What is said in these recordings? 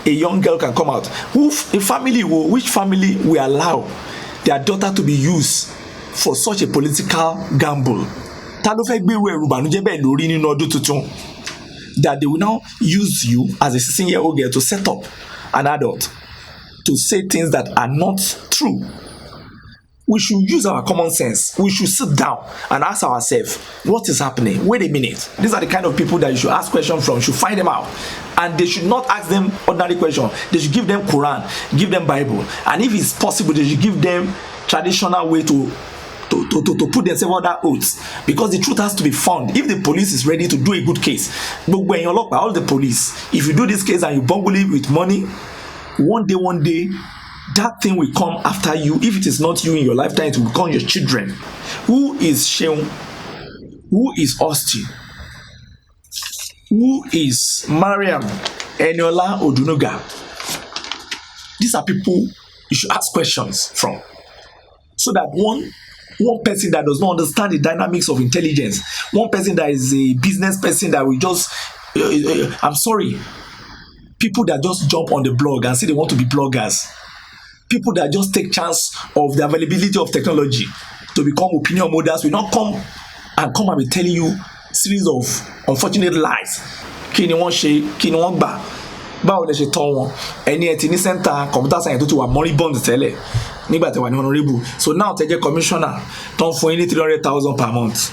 a young girl can come out, which family will allow their daughter to be used for such a political gamble? Ta ló fẹ́ gbèrú ẹ̀rù ìbànújẹ́ bẹ́ẹ̀ lórí nínú ọdún tuntun? That they will now use you as a 16-year-old girl to set up an adult to say things that are not true. We should use our common sense. We should sit down and ask ourselves, what is happening? Wait a minute. These are the kind of people that you should ask questions from. You should find them out. And they should not ask them ordinary questions. They should give them Quran, give them Bible. And if it's possible, they should give them traditional way to put themselves under oaths. Because the truth has to be found. If the police is ready to do a good case, but when you look by all the police, if you do this case and you bungle it with money, one day, that thing will come after you. If it is not you in your lifetime, it will become your children. Who is Sheun? Who is Austin? Who is Mariam Eniola Odunuga? These are people you should ask questions from. So that one person that does not understand the dynamics of intelligence, one person that is a business person that will just, I'm sorry, people that just jump on the blog and say they want to be bloggers. People that just take chance of the availability of technology to become opinion models will not come and be telling you series of unfortunate lies. Kí ni wọ́n ṣe, kí ni wọ́n gbà, báwo lẹ ṣe tọ́ wọn, ẹni ẹ ti ní center computer science tó ti wà moribund tẹ́lẹ̀ nígbà tí wà ní honorable, so now tẹ́ jẹ́ commissioner tó ń fún yín ní 300,000 per month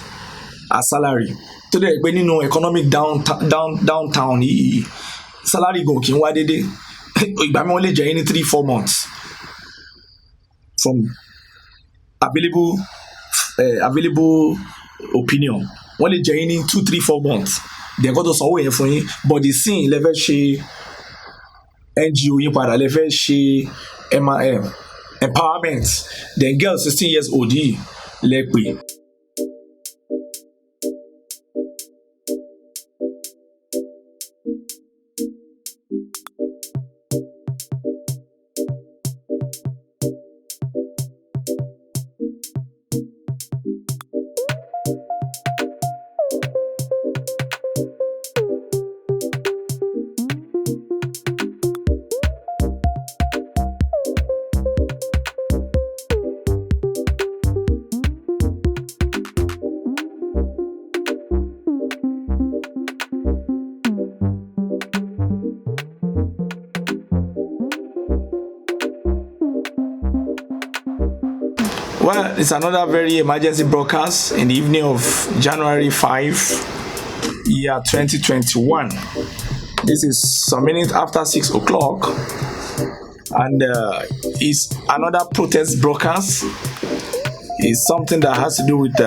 as salary tó dẹ̀ pé nínú economic downtown yìí salary gan kì í wá dédé, ìgbà mi wọ́n lè jẹ́ yín ní 3-4 months from available opinion. Wọ́n lè jẹ́ yín ní 2-3-4 months. They're going to sanwó yẹn fún yín, but the scene lè fẹ́ ṣe NGO yín padà, lè fẹ́ ṣe empowerment. Then girl 16 years old yìí lè pè. Well, it's another very emergency broadcast in the evening of January 5, year 2021. This is some minutes after 6 o'clock, and it's another protest broadcast. It's something that has to do with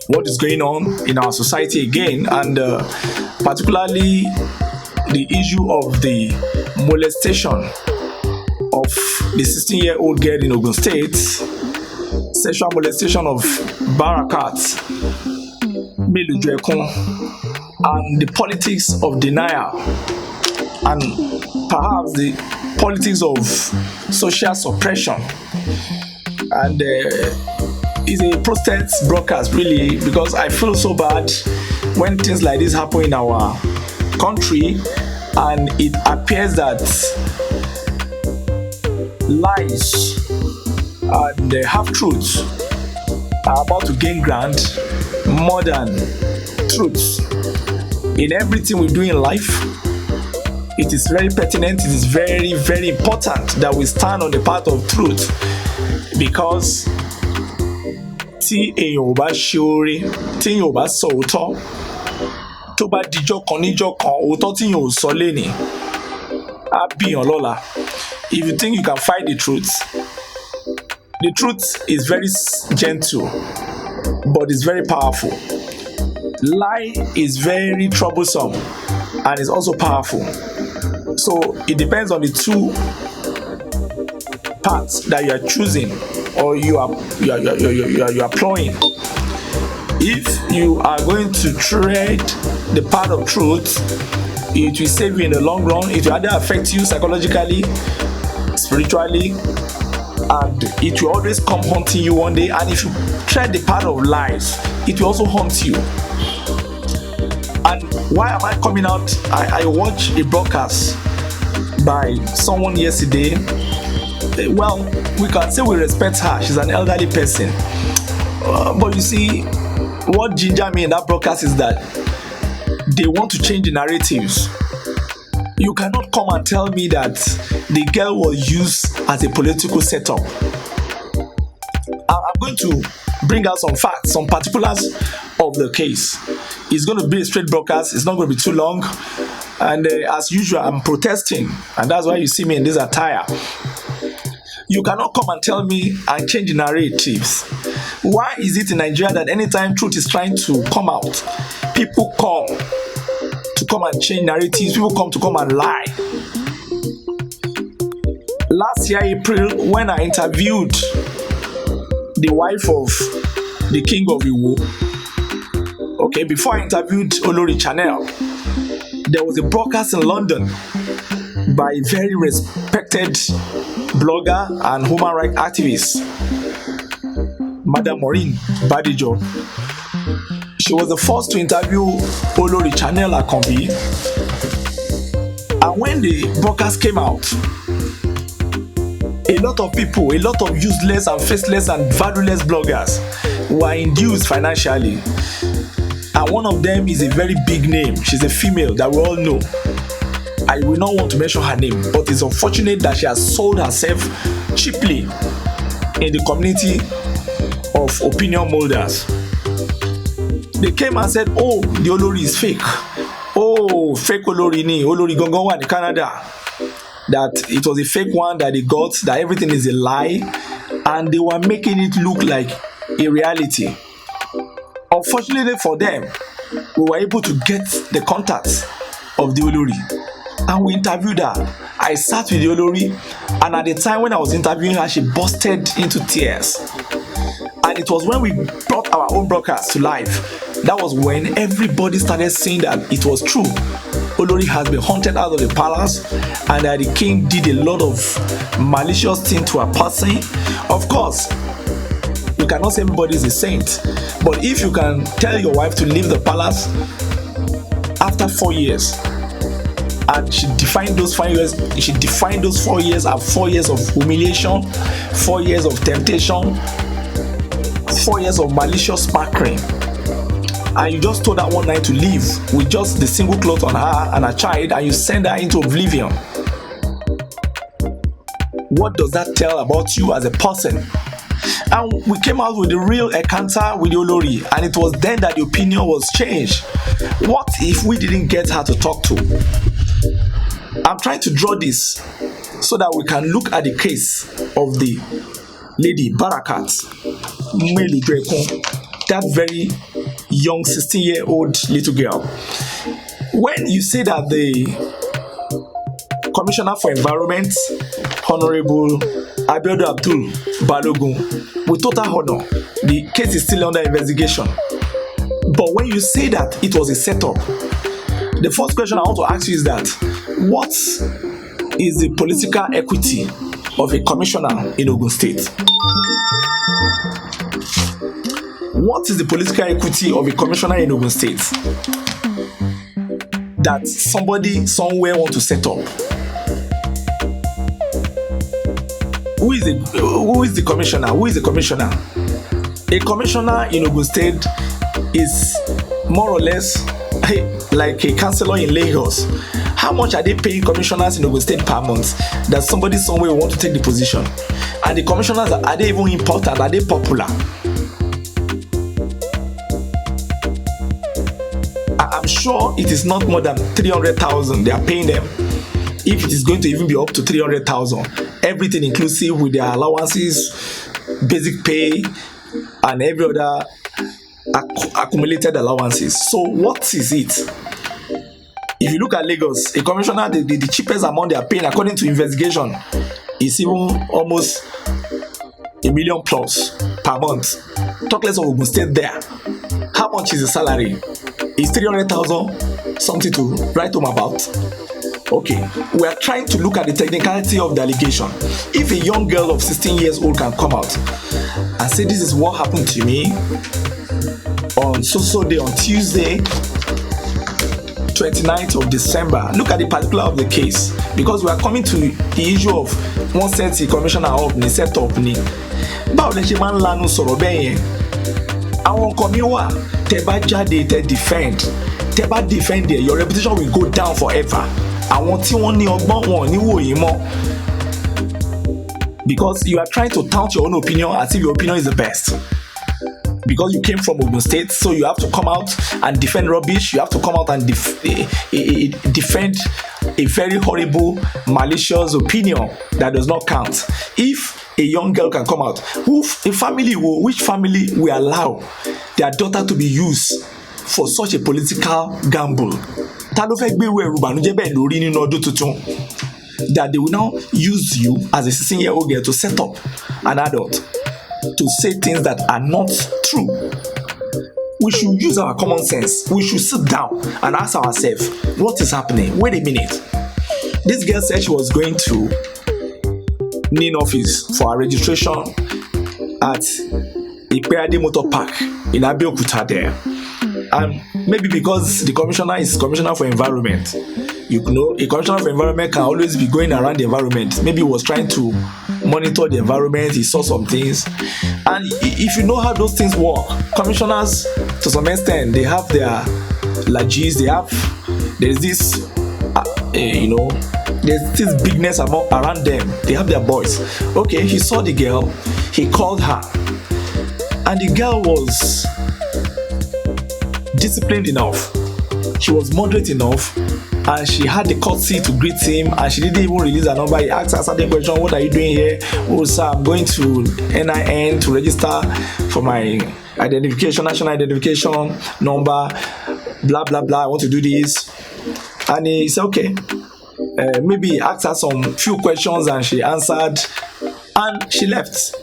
what is going on in our society again, and particularly the issue of the molestation of the 16-year-old girl in Ogun State, sexual molestation of Barakat Melojuyekun, and the politics of denial, and perhaps the politics of social suppression. And it's a protest broadcast, really, because I feel so bad when things like this happen in our country, and it appears that lies and half-truths are about to gain ground more than truths. In everything we do in life, it is very pertinent, it is very, very important that we stand on the path of truth, because tí èèyàn ò bá ṣe oore, tí èèyàn ò bá sọ òótọ́, tó bá dijọ́ kan níjọ́ kan, òótọ́ tí èèyàn ò sọ lénìí á bíyàn lọ́la. If you think you can fight the truth is very gentle, but it's very powerful. Lie is very troublesome and is also powerful. So it depends on the two paths that you are choosing or you are employing. If you are going to tread the path of truth, it will save you in the long run. It will either affect you psychologically, spiritually, and it will always come haunting you one day. And if you tread the path of lies, it will also haunt you. And why am I coming out? I watched a broadcast by someone yesterday. Well, we can say we respect her. She's an elderly person. But you see, what ginger me in that broadcast is that they want to change the narratives. You cannot come and tell me that the girl was used as a political setup. I'm going to bring out some facts, some particulars of the case. It's going to be a straight broadcast. It's not going to be too long. And as usual, I'm protesting. And that's why you see me in this attire. You cannot come and tell me and change the narratives. Why is it in Nigeria that anytime truth is trying to come out, people come to come and change narratives, people come to come and lie? Last year, April, when I interviewed the wife of the king of Iwo, okay, before I interviewed Olori Chanel, there was a broadcast in London by a very respected blogger and human rights activist, Madam Maureen Badijo. She was the first to interview Olori Chanel Akanbi. And when the broadcast came out, a lot of people, a lot of useless and faceless and valueless bloggers were induced financially. And one of them is a very big name. She's a female that we all know. I will not want to mention her name, but it's unfortunate that she has sold herself cheaply in the community of opinion molders. They came and said, oh, the Olori is fake. Oh, fake Olori ni, Olori Gongon one in Canada. That it was a fake one that they got, that everything is a lie, and they were making it look like a reality. Unfortunately for them, we were able to get the contacts of the Olori, and we interviewed her. I sat with the Olori, and at the time when I was interviewing her, she busted into tears. And it was when we brought our own broadcast to life, that was when everybody started saying that it was true. Olori has been hunted out of the palace, and that the king did a lot of malicious things to her person. Of course, you cannot say everybody is a saint, but if you can tell your wife to leave the palace after 4 years, and she defined those 4 years, as 4 years of humiliation, 4 years of temptation, 4 years of malicious sparkling, and you just told her one night to leave with just the single cloth on her and her child, and you send her into oblivion. What does that tell about you as a person? And we came out with the real encounter with Olori, and it was then that the opinion was changed. What if we didn't get her to talk to? I'm trying to draw this so that we can look at the case of the lady Barakat Melojuyekun, that very young 16-year-old little girl. When you say that the Commissioner for Environment, Honorable Abiodun Abdul Balogun, with total honor, the case is still under investigation. But when you say that it was a setup, the first question I want to ask you is that what is the political equity of a commissioner in Ogun State? What is the political equity of a commissioner in Ogun State that somebody somewhere want to set up? Who is the commissioner? Who is the commissioner? A commissioner in Ogun State is more or less like a councillor in Lagos. How much are they paying commissioners in Ogun State per month that somebody somewhere want to take the position? And the commissioners, are they even important? Are they popular? I'm sure it is not more than 300,000 they are paying them. If it is going to even be up to 300,000, everything inclusive with their allowances, basic pay, and every other accumulated allowances. So what is it? If you look at Lagos, a commissioner, the cheapest amount they are paying according to investigation is even almost $1 million plus per month. Talk less of Ogun State there. How much is the salary? Is 300,000 something to write home about? Okay, we are trying to look at the technicality of the allegation. If a young girl of 16 years old can come out and say, this is what happened to me on so day, on Tuesday, 29th of December. Look at the particular of the case, because we are coming to the issue of one set the commissioner up ni set up ni. Báwo lẹ ṣe máa ń lanu sọ̀rọ̀ bẹ́ẹ̀ yẹn? Àwọn nǹkan mi wà tẹ́ bá jáde tẹ́ defend there, your reputation will go down forever. Àwọn tí wọ́n ní ọgbọ́n wọn ò ní wò yín mọ́, because you are trying to tout your own opinion as if your opinion is the best. Because you came from Ogun State, so you have to come out and defend rubbish. You have to come out and defend a very horrible, malicious opinion that does not count. If a young girl can come out, which family will allow their daughter to be used for such a political gamble? Ta ló fẹ́ gbérù ẹ̀rù ìbànújẹ́ bẹ́ẹ̀ lórí nínú ọdún tuntun? That they will now use you as a 16-year-old girl to set up an adult to say things that are not true. We should use our common sense. We should sit down and ask ourselves, what is happening? Wait a minute. This girl said she was going to NIN office for her registration at Ipeade Motor Park in Abeokuta there. And maybe because the commissioner is commissioner for environment, you know, a commissioner for environment can always be going around the environment. Maybe he was trying to monitor the environment, he saw some things. And if you know how those things work, commissioners, to some extent, they have their lages, there's this, there's this bigness around them. They have their boys. Okay, he saw the girl, he called her, and the girl was disciplined enough. She was moderate enough, and she had the courtesy to greet him, and she didn't even release her number. He asked her certain question, what are you doing here? Oh sir, I'm going to NIN to register for my identification, national identification number, blah blah blah, I want to do this. And he said okay. Maybe he asked her some few questions and she answered, and she left,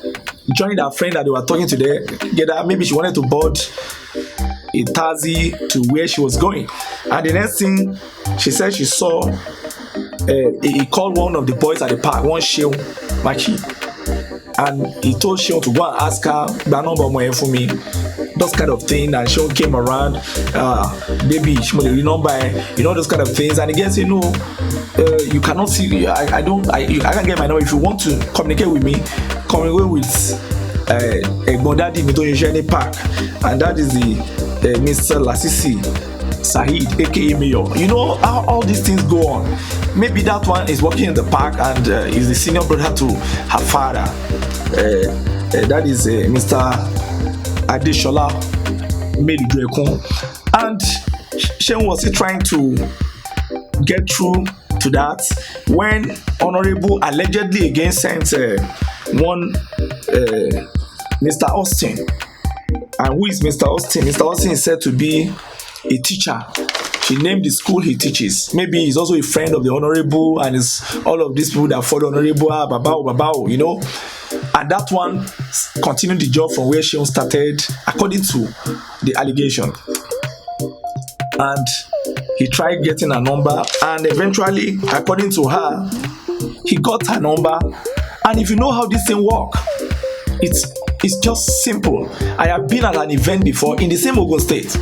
joined her friend that they were talking together. Maybe she wanted to board a taxi to where she was going, and the next thing she said she saw, he called one of the boys at the park, one Sheon Machi, and he told Sheon to go and ask her the number for me, those kind of thing. And Sheon came around, baby, she will remember, those kind of things. And he gets, you cannot see, I can't get my number. If you want to communicate with me, communicate with Egbondadi Mitoyesheni Park, and that is the Mr. Lasisi Saheed, aka Mayor. You know how all these things go on. Maybe that one is working in the park and is the senior brother to her father. That is Mr. Adeshola Melojuyekun. And Sheon was still trying to get through to that when Honorable allegedly again sent one Mr. Austin. And who is Mr. Austin? Mr. Austin is said to be a teacher. She named the school he teaches. Maybe he's also a friend of the Honorable, and it's all of these people that follow Honorable, Babao, And that one continued the job from where Sheon started, according to the allegation. And he tried getting her number, and eventually, according to her, he got her number. And if you know how this thing works, it's just simple. I have been at an event before in the same Ogun State.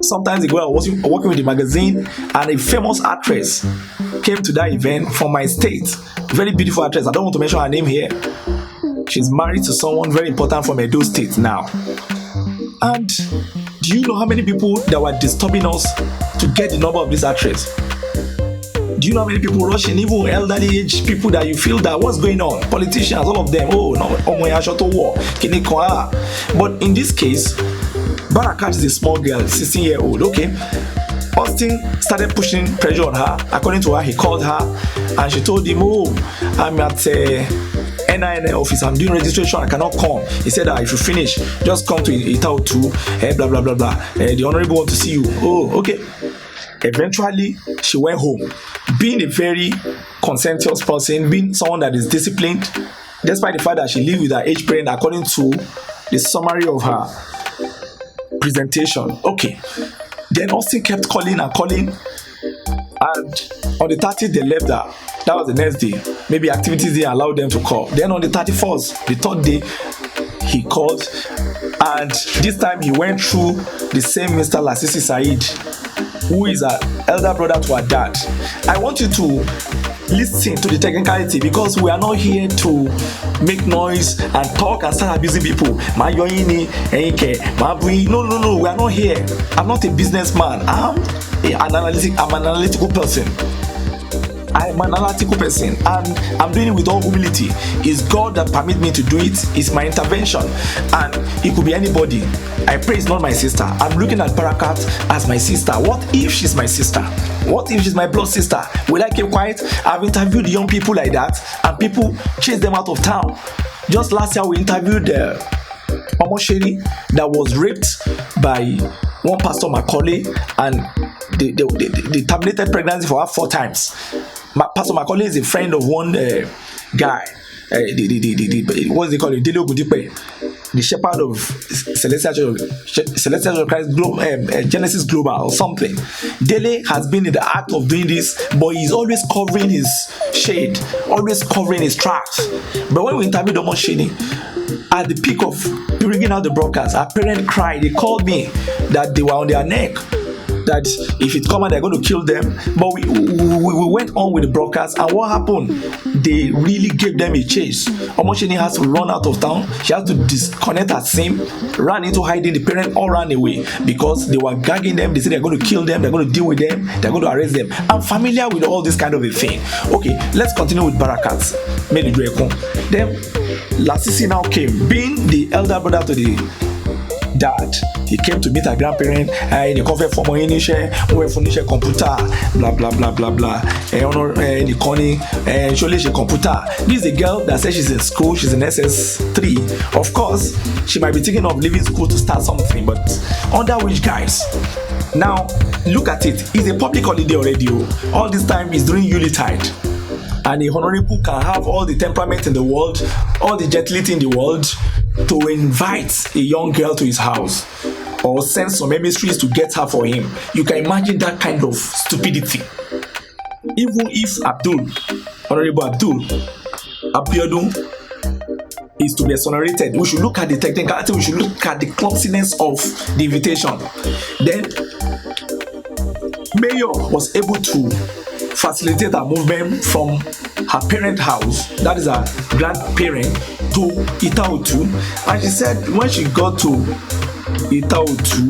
Sometimes ago, I was working with the magazine, and a famous actress came to that event from my state. Very beautiful actress. I don't want to mention her name here. She's married to someone very important from Edo State now. And do you know how many people that were disturbing us to get the number of this actress? Do you know how many people rushing, even elderly age people that you feel that what's going on? Politicians, all of them, But in this case, Barakat is a small girl, 16-year-old, okay? Austin started pushing pressure on her. According to her, he called her and she told him, I'm at NIN office, I'm doing registration, I cannot come. He said that if you finish, just come to Itao 2, blah, blah, blah, blah. The Honorable want to see you. Oh, okay. Eventually, she went home. Being a very conscientious person, being someone that is disciplined, despite the fact that she lived with her age parent, according to the summary of her presentation. Okay. Then Austin kept calling and calling, and on the 30th they left her. That was the next day. Maybe activities didn't allow them to call. Then on the 31st, the third day, he called, and this time he went through the same Mr. Lasisi Said who is an elder brother to her dad. I want you to listen to the technicality, because we are not here to make noise and talk and start abusing people. No, we are not here. I'm not a businessman. I'm an analytical person. I'm an analytical person, and I'm doing it with all humility. It's God that permits me to do it. It's my intervention, and it could be anybody. I pray it's not my sister. I'm looking at Barakat as my sister. What if she's my sister? What if she's my blood sister? Will I keep quiet? I've interviewed young people like that, and people chase them out of town. Just last year, we interviewed Omosheri that was raped by one Pastor Macaulay, and they terminated pregnancy for her 4 times. Pastor Macaulay is a friend of one guy. What's they call him? The shepherd of Celestial of Christ, Genesis Global or something. Dele has been in the act of doing this, but he's always covering his shade, always covering his tracks. But when we interviewed Omosheni, at the peak of bringing out the broadcast, our parents cried. They called me that they were on their neck, that if it come out, they're going to kill them. But we went on with the broadcast, and what happened? They really gave them a chase. Omosheni has to run out of town. She has to disconnect her SIM, ran into hiding. The parents all ran away because they were gagging them. They said they're going to kill them, they're going to deal with them, they're going to arrest them. I'm familiar with all this kind of a thing. Okay, let's continue with Barakat Melojuyekun. Then Lasisi now came, being the elder brother to the dad. He came to meet her grandparent. In the cover for my initial, where furniture computer, blah blah blah blah blah. The Connie, surely she computer. This is a girl that says she's in school. She's in SS3. Of course, she might be thinking of leaving school to start something, but under which guys? Now look at it. It's a public holiday already. All this time is during Yuletide. And a honorable can have all the temperament in the world, all the gentility in the world, to invite a young girl to his house or send some emissaries to get her for him. You can imagine that kind of stupidity. Even if Honorable Abdul Abiodun is to be exonerated, we should look at the technicality, we should look at the clumsiness of the invitation. Then Mayor was able to facilitate her movement from her parent house, that is her grandparent, to Itaotu. And she said when she got to Itaotu,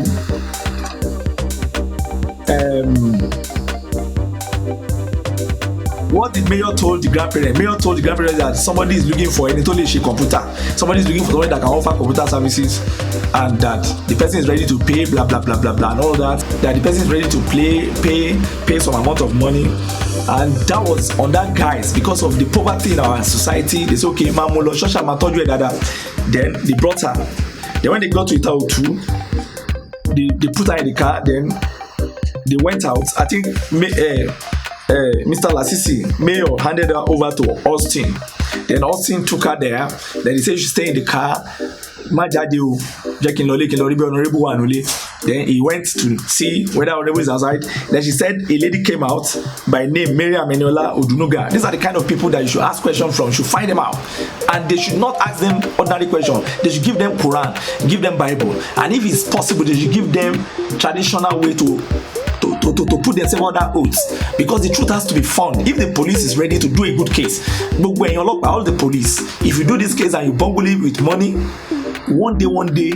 what did Mayor told the grandparent? Mayor told the grandparent that somebody is looking for an Itoleshi computer. Somebody is looking for somebody that can offer computer services, and that the person is ready to pay blah blah blah blah blah and all that. That the person is ready to pay some amount of money. And that was on that guise because of the poverty in our society. They said, okay, Mamulo, Shosha Matoju Dada. Then they brought her. Then when they got to Itaotu, they put her in the car. Then they went out. I think Mr. Lasisi, Mayor, handed her over to Austin. Then Austin took her there. Then he said she should stay in the car. Then he went to see whether Honorable is outside. Then she said a lady came out by name Miriam Eniola Odunuga. These are the kind of people that you should ask questions from. You should find them out, and they should not ask them ordinary questions. They should give them Quran, give them Bible, and if it's possible, they should give them traditional way to put themselves under oaths, because the truth has to be found. If the police is ready to do a good case, but when you lock by all the police, if you do this case and you bungle it with money, one day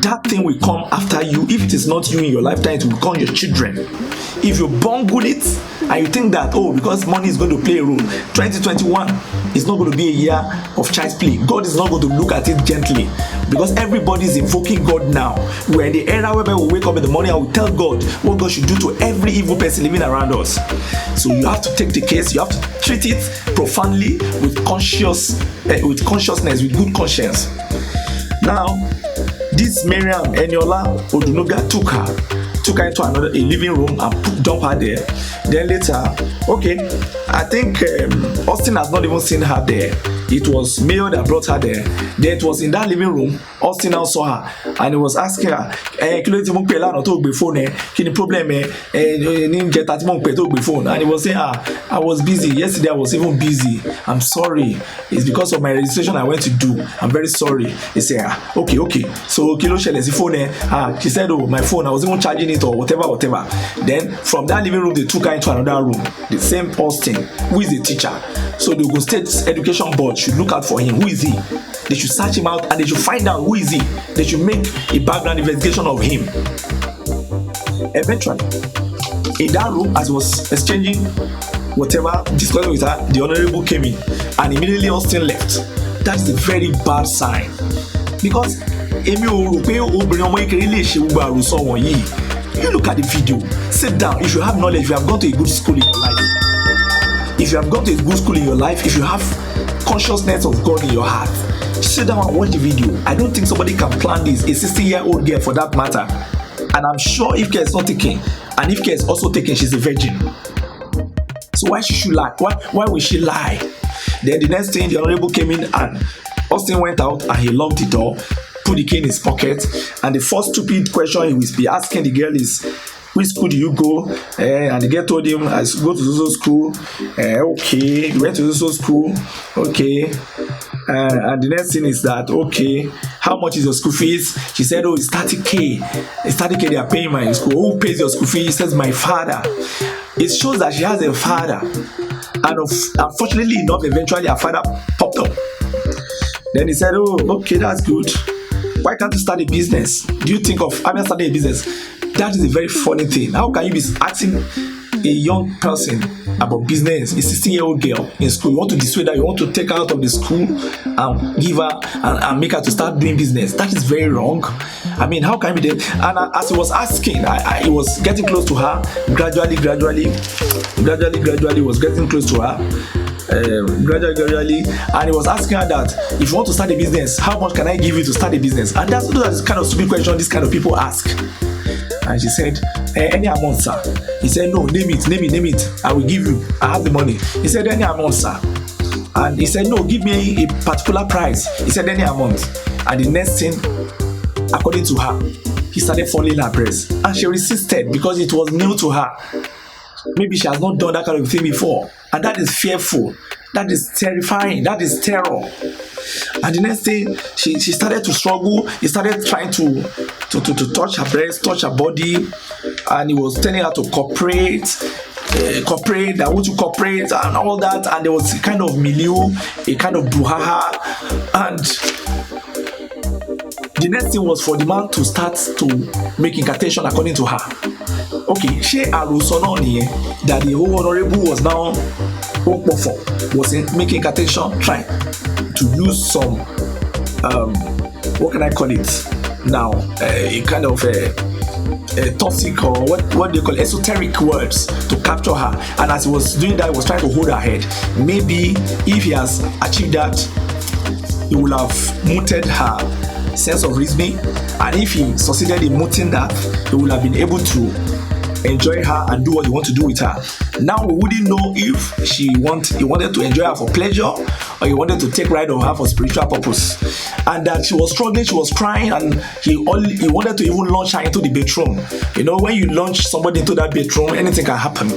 that thing will come after you. If it is not you in your lifetime, it will become your children. If you bungle it and you think that because money is going to play a role, 2021 is not going to be a year of child's play. God is not going to look at it gently, because everybody is invoking God now. We're in the era where we wake up in the morning and we tell God what God should do to every evil person living around us. So you have to take the case, you have to treat it profoundly with consciousness, with good conscience. Now, this Miriam Eniola Odunuga took her into a living room and dumped her there. Then later, I think Austin has not even seen her there. it was Mayo that brought her there. Then it was in that living room, Austin now saw her and he was asking her, kí ló ti mú pé lánàá tó gbé phone kí ni problem ní ìjẹta tí mò ń pè tó gbé phone, and he was saying, I was busy yesterday, I was even busy, I'm sorry, it's because of my registration I went to do, I'm very sorry. He said, okay, so kí ló ṣẹlẹ̀ sí phone she said, oh, my phone, I was even charging it or whatever. Then from that living room they took her into another room, the same Austin who is a teacher. So the Ogun State Education Board should look out for him. Who is he? They should search him out and they should find out who is he. They should make a background investigation of him. Eventually, in that room, as he was exchanging whatever discussion with her, the Honorable came in and immediately Austin left. That's a very bad sign, because èmi ò rò pé obìnrin ọmọ ìkéré lè ṣe gbogbo àròsọ wọ̀nyí. You look at the video, sit down. If you have knowledge, if you have gone to a good school in your life, if you have gone to a good school in your life, if you have consciousness of God in your heart, sit down and watch the video. I don't think somebody can plan this, a 60-year-old girl for that matter. And I'm sure if Ifke is not taken, and Ifke is also taken, she's a virgin. So why should she lie? Why will she lie? Then the next thing, the Honorable came in and Austin went out and he locked the door, put the key in his pocket, and the first stupid question he will be asking the girl is, which school do you go? And the girl told him, I go to Zozo school. Okay, you went to Zozo school. Okay. And the next thing is that, okay, how much is your school fees? She said, oh, it's 30K. It's 30K they are paying my school. Who pays your school fees? He says, my father. It shows that she has a father. And unfortunately enough, eventually her father popped up. Then he said, oh, okay, that's good. Why can't you start a business? Do you think of having started a business? That is a very funny thing. How can you be asking a young person about business, a 16-year-old girl in school? You want to dissuade her, you want to take her out of the school and give her and make her to start doing business. That is very wrong. I mean, how can you be there? And as he was asking, he was getting close to her, gradually was getting close to her. Gradually, and he was asking her that if you want to start a business, how much can I give you to start a business? And that's the kind of stupid question this kind of people ask. And she said, any amount, sir. He said, no, name it, I will give you, I have the money. He said, any amount, sir. And he said, no, give me a particular price. He said, any amount. And the next thing, according to her, he started falling her breast, and she resisted because it was new to her. Maybe she has not done that kind of thing before, and that is fearful, that is terrifying, that is terror. And the next thing, she started to struggle. He started trying to touch her breast, touch her body, and he was telling her to cooperate, I want to cooperate and all that. And there was a kind of milieu, a kind of brouhaha, and the next thing was for the man to start to make incantation according to her. Okay, she Arusononi that the whole Honorable was now was making incantation, trying to use some what can I call it now, a kind of a toxic or what they call esoteric words to capture her. And as he was doing that, he was trying to hold her head. Maybe if he has achieved that, he will have muted her sense of reasoning, and if he succeeded in muting that, he would have been able to enjoy her and do what you want to do with her. Now we wouldn't know if he wanted to enjoy her for pleasure, or he wanted to take right of her for spiritual purpose. And that she was struggling, she was crying, and he wanted to even launch her into the bedroom. You know, when you launch somebody into that bedroom, anything can happen.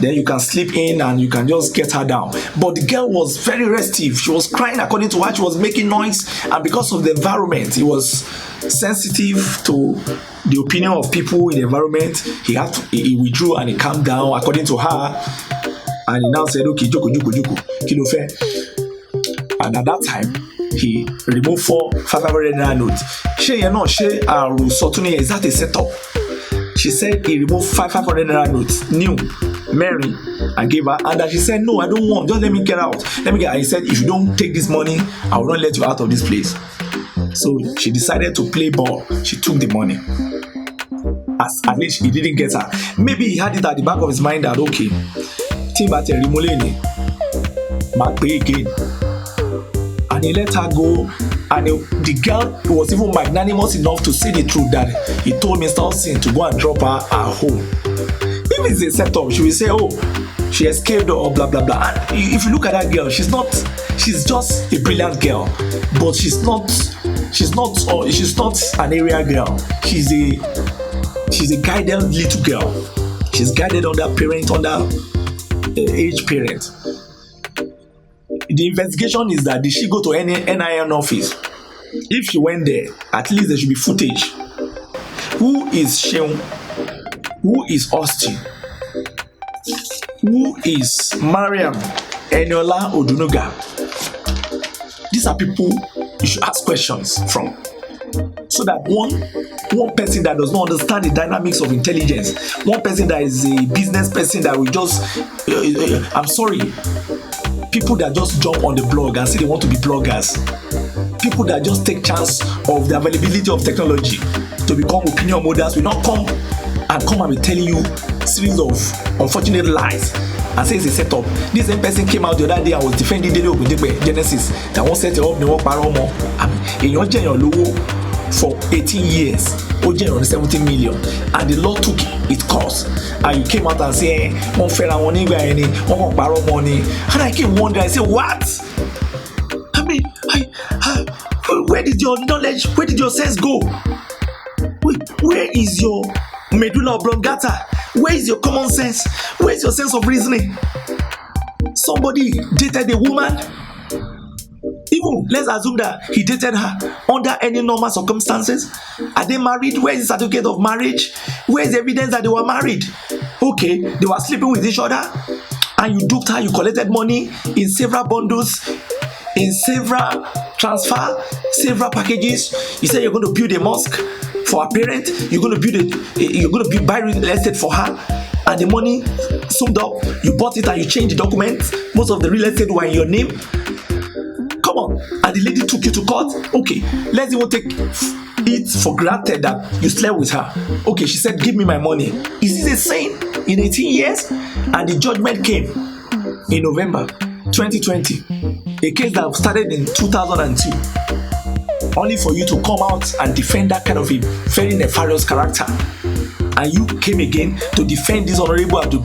Then you can sleep in and you can just get her down. But the girl was very restive. She was crying according to her, she was making noise, and because of the environment, he was sensitive to the opinion of people in the environment. He withdrew and he calmed down according to her, and he now said, okay, joko kilo fe. And at that time he removed 4 500 naira notes. Is that a setup? She said he removed 500 naira notes, new, Mary, and gave her, and that she said, no, I don't want, just let me get out. And he said, if you don't take this money, I will not let you out of this place. So she decided to play ball. She took the money. At least he didn't get her. Maybe he had it at the back of his mind that, okay, Timbate Rimolene might pay again. And he let her go. And the girl was even magnanimous enough to say the truth that he told Mr. Austin to go and drop her at home. If it's a setup, she will say, oh, she escaped or blah blah blah. And if you look at that girl, she's just a brilliant girl, but she's not an area girl. She's a guided little girl. She's guided under age parent. The investigation is that did she go to any NIN office? If she went there, at least there should be footage. Who is Sheun? Who is Austin? Who is Mariam Eniola Odunuga? These are people you should ask questions from, so that one person that does not understand the dynamics of intelligence, one person that is a business person that will just I'm sorry, people that just jump on the blog and say they want to be bloggers, people that just take chance of the availability of technology to become opinion models will not come and be telling you series of unfortunate lies and say it's a setup. This same person came out the other day and was defending Dele Ogundepe Genesis that won't set it up, they won't parọ́ mọ́. Èèyàn jẹ́ èèyàn lówó for 18 years, ó jẹ́ èèyàn ní 70 million, and the law took its course, and you came out and say wọ́n fẹ́ra wọn nígbà yẹn ni, wọ́n kàn parọ́ mọ́ ni, and I keep wondering, I say what? I mean, where did your knowledge, where did your sense go? Where is your medulla oblongata? Where is your common sense? Where is your sense of reasoning? Somebody dated a woman. Even let's assume that he dated her under any normal circumstances. Are they married? Where is the certificate of marriage? Where is the evidence that they were married? Okay, they were sleeping with each other, and you duped her. You collected money in several bundles, in several transfer, several packages. You said you're going to build a mosque for her parent. You're going to buy real estate for her, and the money summed up. You bought it and you changed the documents. Most of the real estate were in your name. Come on, and the lady took you to court. Okay, let's even take it for granted that you slept with her. Okay, she said, "Give me my money." Is this a sin in 18 years? And the judgment came in November 2020. A case that started in 2002. Only for you to come out and defend that kind of a very nefarious character. And you came again to defend this Honorable Abdul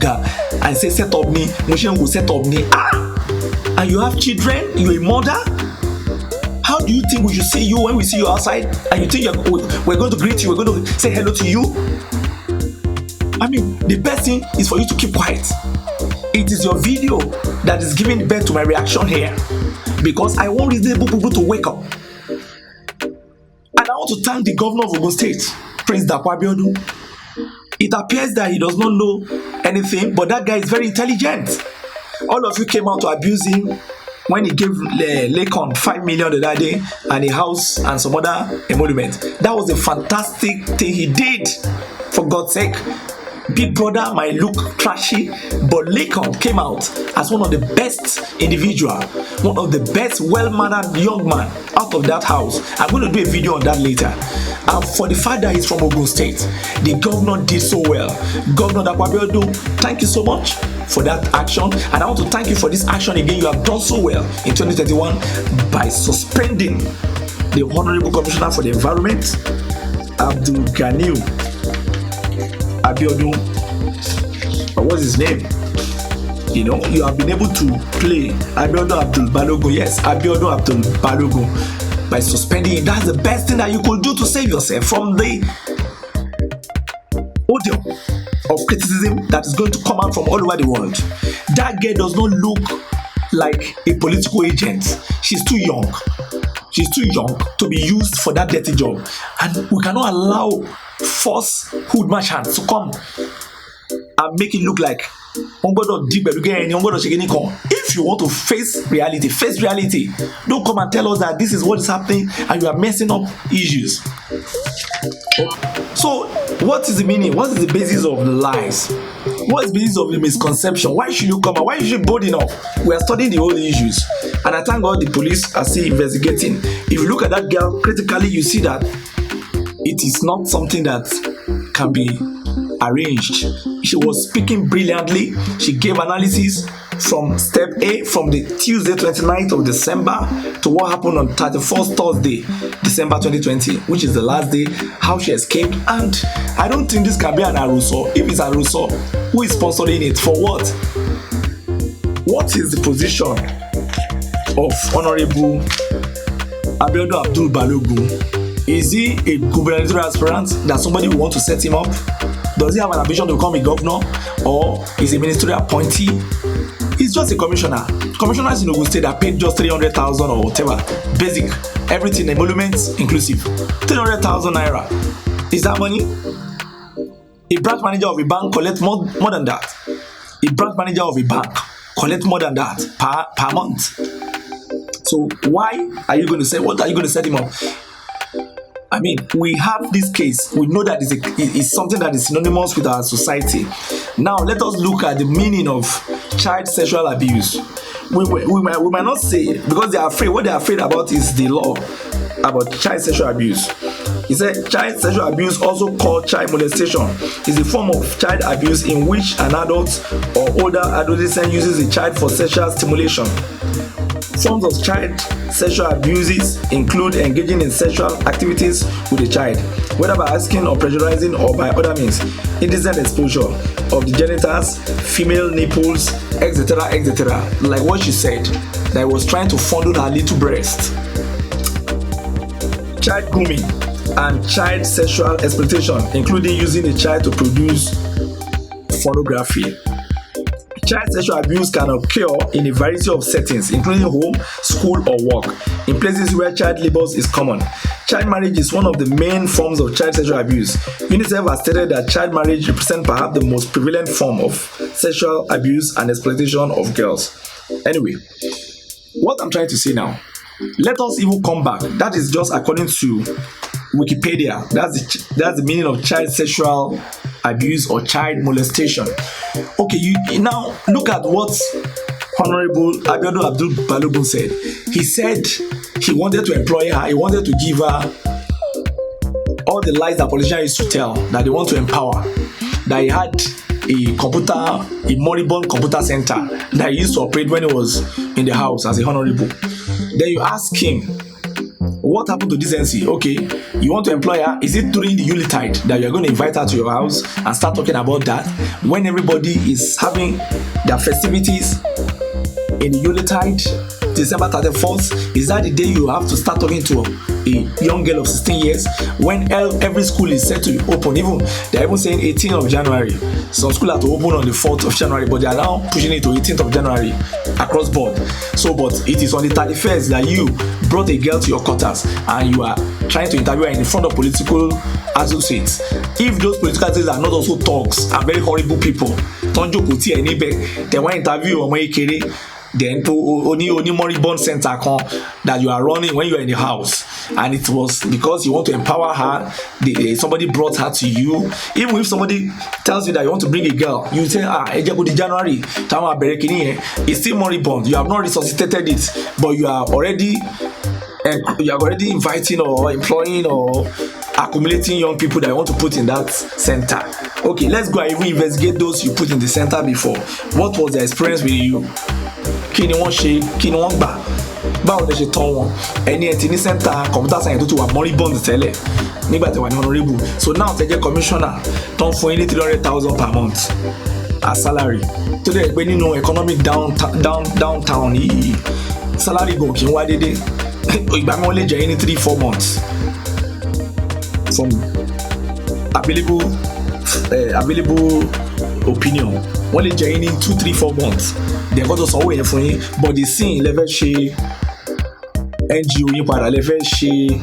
and say, set up me, Moshe will set up me. And you have children, you're a mother. How do you think we should see you when we see you outside? And you think we're going to greet you, we're going to say hello to you? I mean, the best thing is for you to keep quiet. It is your video that is giving birth to my reaction here, because I want reasonable people to wake up. And I want to thank the governor of Ogun State, Prince Dapo Abiodun. It appears that he does not know anything, but that guy is very intelligent. All of you came out to abuse him when he gave Lakon 5 million the other day and a house and some other emolument. That was a fantastic thing he did, for God's sake. Big brother might look trashy, but Lakon came out as one of the best individual, one of the best well-mannered young man out of that house. I'm going to do a video on that later. And for the fact that he's from Ogun State, the governor did so well. Governor Dapo Abiodun, thank you so much for that action, and I want to thank you for this action again. You have done so well in 2021 by suspending the Honorable Commissioner for the Environment, Abdul Abiodun, or what's his name? You know, you have been able to play Abiodun Abdul Balogun. Yes, Abiodun Abdul Balogun, by suspending it. That's the best thing that you could do to save yourself from the odium of criticism that is going to come out from all over the world. That girl does not look like a political agent. She's too young. She's too young to be used for that dirty job. And we cannot allow falsehood merchants to come and make it look like if you want to face reality. Don't come and tell us that this is what is happening and you are messing up issues. So what is the meaning? What is the basis of the lies? What is the basis of the misconception? Why should you come and why should you be bold enough? We are studying the whole issues, and I thank God the police are still investigating. If you look at that girl critically, you see that it is not something that can be arranged. She was speaking brilliantly. She gave analysis from step A, from the Tuesday 29th of December to what happened on 31st Thursday, December 2020, which is the last day, how she escaped. And I don't think this can be an arousal. If it's an arousal, who is sponsoring it? For what? What is the position of Honorable Abiodun Abdul Balogun? Is he a gubernatorial aspirant that somebody will want to set him up? Does he have an ambition to become a governor, or is a ministerial appointee? He's just a commissioner. Commissioners in Ogun State are paid just 300,000 or whatever, basic, everything, emoluments inclusive. 300,000 naira. Is that money? A branch manager of a bank collects more than that. A branch manager of a bank collects more than that per month. So why are you going to say, what are you going to set him up? I mean, we have this case. We know that it's something that is synonymous with our society. Now, let us look at the meaning of child sexual abuse. We might not say, because they are afraid, what they are afraid about is the law about child sexual abuse. He said, child sexual abuse, also called child molestation, is a form of child abuse in which an adult or older adolescent uses a child for sexual stimulation. Forms of child sexual abuses include engaging in sexual activities with a child, whether by asking or pressurizing or by other means, indecent exposure of the genitals, female nipples, etc., etc. Like what she said, that I was trying to fondle her little breast. Child grooming and child sexual exploitation, including using a child to produce pornography. Child sexual abuse can occur in a variety of settings, including home, school, or work, in places where child labor is common. Child marriage is one of the main forms of child sexual abuse. UNICEF has stated that child marriage represents perhaps the most prevalent form of sexual abuse and exploitation of girls. Anyway, what I'm trying to say now, let us even come back. That is just according to Wikipedia. That's the meaning of child sexual abuse or child molestation. Okay, you now look at what Honorable Abiodun Abdul Balogun said. He said he wanted to employ her, he wanted to give her all the lies that politicians used to tell, that they want to empower, that he had a moribund computer center that he used to operate when he was in the house as a honorable. Then you ask him, what happened to decency? Okay, you want to employ her? Is it during the Yuletide that you're going to invite her to your house and start talking about that when everybody is having their festivities in the Yuletide, December 31st? Is that the day you have to start talking to a young girl of 16 years when every school is set to open? Even they're even saying 18th of January. Some schools have to open on the 4th of January, but they are now pushing it to 18th of January across board. So, but it is on the 31st that you brought a girl to your quarters and you are trying to interview her in front of political associates. If those political associates are not also thugs and very horrible people, don't joke with you, they want to interview Omo then to only moribund center that you are running when you are in the house, and it was because you want to empower her. Somebody brought her to you. Even if somebody tells you that you want to bring a girl, you say, January, it's still moribund. You have not resuscitated it, but you are already inviting or employing or accumulating young people that you want to put in that center. Okay, let's go and even investigate those you put in the center before. What was the experience with you? Kí ni wọ́n ṣe, kí ni wọ́n gbà, báwo lẹ ṣe tọ́ wọn, ẹni ẹ̀ ti ní center computer science tó ti wà moribund tẹ́lẹ̀ nígbà tí wà ní honorable. So now tẹ́ jẹ́ commissioner tó ń fún yín ní 300,000 per month as salary, tó dẹ̀ pé nínú economic downtown yìí salary go kí n wá dédé, ìgbà mi wọ́n lè jẹ́ yín ní 3-4 months from available opinion. Wọ́n lè jẹ́ yín ní 2-3-4 months. They got to sanwó yẹn fún yín, but the scene lè fẹ́ ṣe NGO yín padà, lè fẹ́ ṣe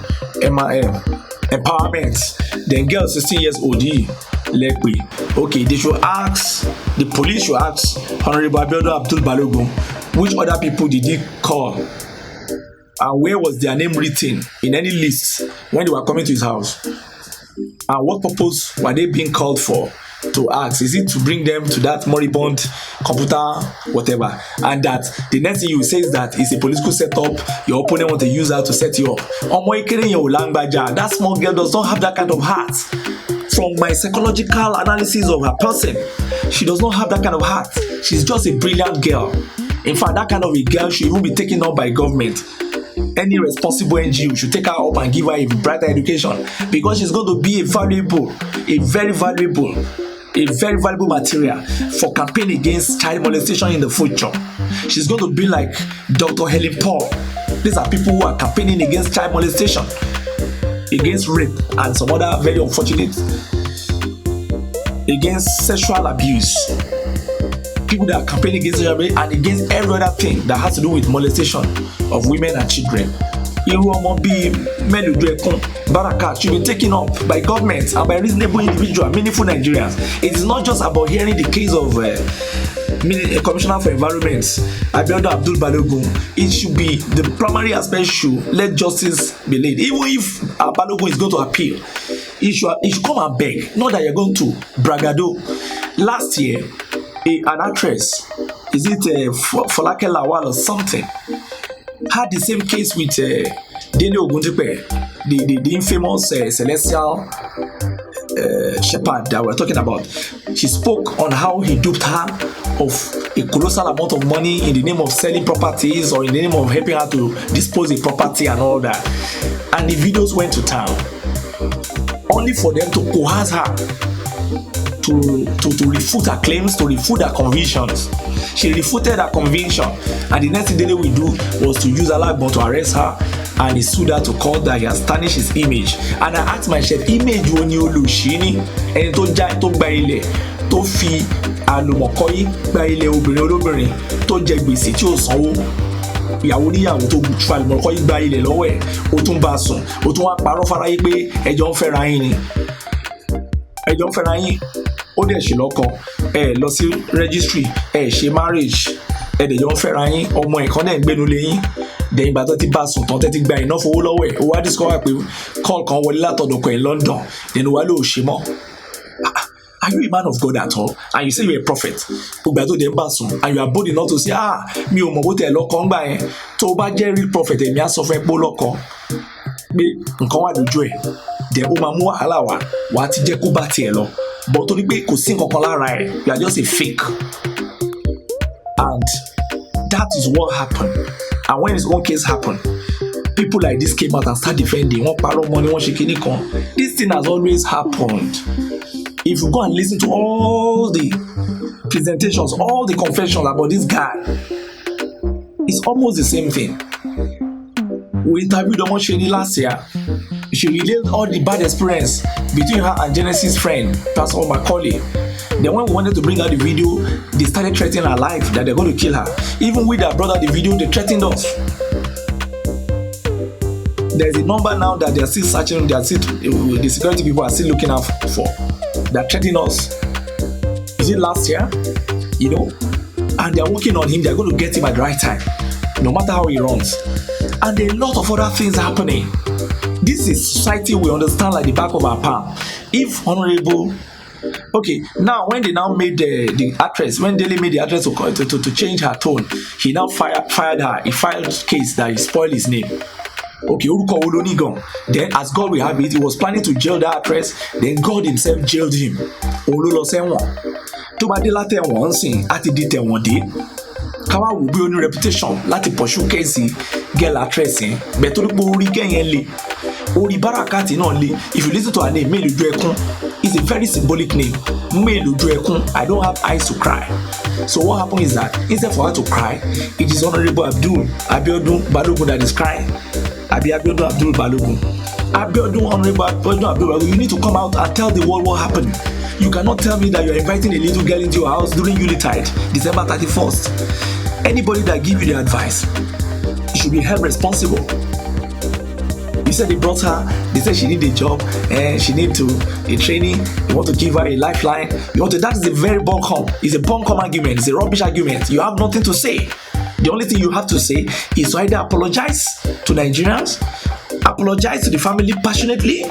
empowerment. Then girls 16 years old yìí lè pè. Okay, the police should ask Honorable Abiodun Abdul Balogun, which other people did he call and where was their name written in any list when they were coming to his house, and what purpose were they being called for? To ask, is it to bring them to that moribund computer, whatever, and that the next thing you say is that it's a political setup, your opponent want to use that to set you up. That small girl does not have that kind of heart. From my psychological analysis of her person, she does not have that kind of heart. She's just a brilliant girl. In fact, that kind of a girl should even be taken up by government. Any responsible NGO should take her up and give her a brighter education, because she's going to be a very valuable a very valuable material for campaign against child molestation in the future. She's going to be like Dr. Helen Paul. These are people who are campaigning against child molestation, against rape, and some other very unfortunate, against sexual abuse. People that are campaigning against sexual abuse and against every other thing that has to do with molestation of women and children. Irú ọmọ bíi Melojuyekun, Barakat should be taken up by government and by reasonable individuals, meaningful Nigerians. It is not just about hearing the case of Commissioner for Environment, Abiodun Abdul Balogun. It should be the primary aspect should let justice be laid. Even if Balogun is going to appeal, he should come and beg. Not that you're going to bragado. Last year, an actress, is it Folake Lawal or something, had the same case with Dele Ogundipe, the infamous celestial shepherd that we're talking about. She spoke on how he duped her of a colossal amount of money in the name of selling properties or in the name of helping her to dispose of property and all that. And the videos went to town, only for them to coerce her to refute her claims, to refute her convictions. She refuted her conviction, and the next thing Dele will do was to use Alagbon to arrest her, and he sued her to court that he has tarnished his image. And I asked myself, image wo ni olùṣí ẹni tó já tó gba ilẹ̀ tó fi àlùmọ̀kọ́yí gba ilẹ̀ obìnrin olóbìnrin tó jẹ gbèsè tí ò sanwó, ìyàwó níyàwó tó fa àlùmọ̀kọ́yí gba ilẹ̀ lọ́wọ́ ẹ̀, ó tún bá a sùn, ó tún wá parọ́ fáráyé pé ẹjọ́ ń fẹ́ra yín ni, ẹjọ́ ń fẹ́ra yín, ó dẹ̀ ṣe lọ́kọ, ẹ lọ sí registry, ẹ ṣe marriage, ẹ dẹ̀ jọ ń fẹ́ra yín, ọmọ ẹ̀kan náà ń gbénu lé yín, dẹ̀yìn bàtọ́ ti bá a sùn tán tẹ́tí gba iná fowó lọ́wọ́ ẹ̀, ó wá discover pé call kan wọlé látọ̀dọ̀ ọkọ ẹ̀ London, dẹ̀nu wá ló ṣe mọ́. Are you a man of God at all? And you say you're a prophet. Gbogbo àti òde ń bá a sùn, and you are bold enough to say, mi ò mọ̀ bó tẹ̀ lọ́kọ ń gbà yẹn, tó o bá jẹ́ real prophet èmi á sọ fún ẹ pé ó lọ́kọ, pé nǹkan wà lójú ẹ̀, dẹ̀ ó máa mú wàhálà wá, wàá ti jẹ́ kó bá tiẹ̀ lọ. But torí pé kò sí nǹkan kan lára ẹ̀, you are just a fake. And that is what happened. And when his own case happened, people like this came out and start defending. Wọ́n parọ́ money, wọ́n ṣe kíní kan. This thing has always happened. If you go and listen to all the presentations, all the confessions about this guy, it's almost the same thing. We interviewed Omosheni last year. She relayed all the bad experience between her and Genesis' friend, Pastor Macaulay. Then when we wanted to bring out the video, they started threatening her life that they're going to kill her. Even with their brother, the video, they threatened us. There's a number now that they're still searching, the security people are still looking out for. They're threatening us. Is it last year? You know? And they're working on him. They're going to get him at the right time, no matter how he runs. And there are a lot of other things happening. This is society we understand like the back of our palm. If Honorable, okay, now when they now made the actress, when Dele made the actress to change her tone, he now fired her. He filed a case that he spoiled his name. Okay, then as God will have it, he was planning to jail that actress, then God himself jailed him. Tó bá dé látẹ̀wọ̀n sìn àti di tẹ̀wọ̀n dé, káwá wò bí ó ní reputation láti pursue kéèsì girl actress yẹn, bẹ́ẹ̀ tó dípò orí kẹ́yìn lé, orí Barakat náà lé. If you listen to her name, Melojuyekun, it's a very symbolic name. Melojuyekun, I don't have eyes to cry. So what happened is that instead for her to cry, it is Honorable Abiodun Balogun that is crying. Abiodun Abdul Balogun. Honorable Abiodun Abdul Balogun, you need to come out and tell the world what happened. You cannot tell me that you're inviting a little girl into your house during Yuletide, December 31st. Anybody that give you the advice, you should be held responsible. You said they brought her, they said she need a job, and she need a training, you want to give her a lifeline, that is a very buncombe. It's a buncombe argument, it's a rubbish argument. You have nothing to say. The only thing you have to say is to either apologize to Nigerians, apologize to the family passionately,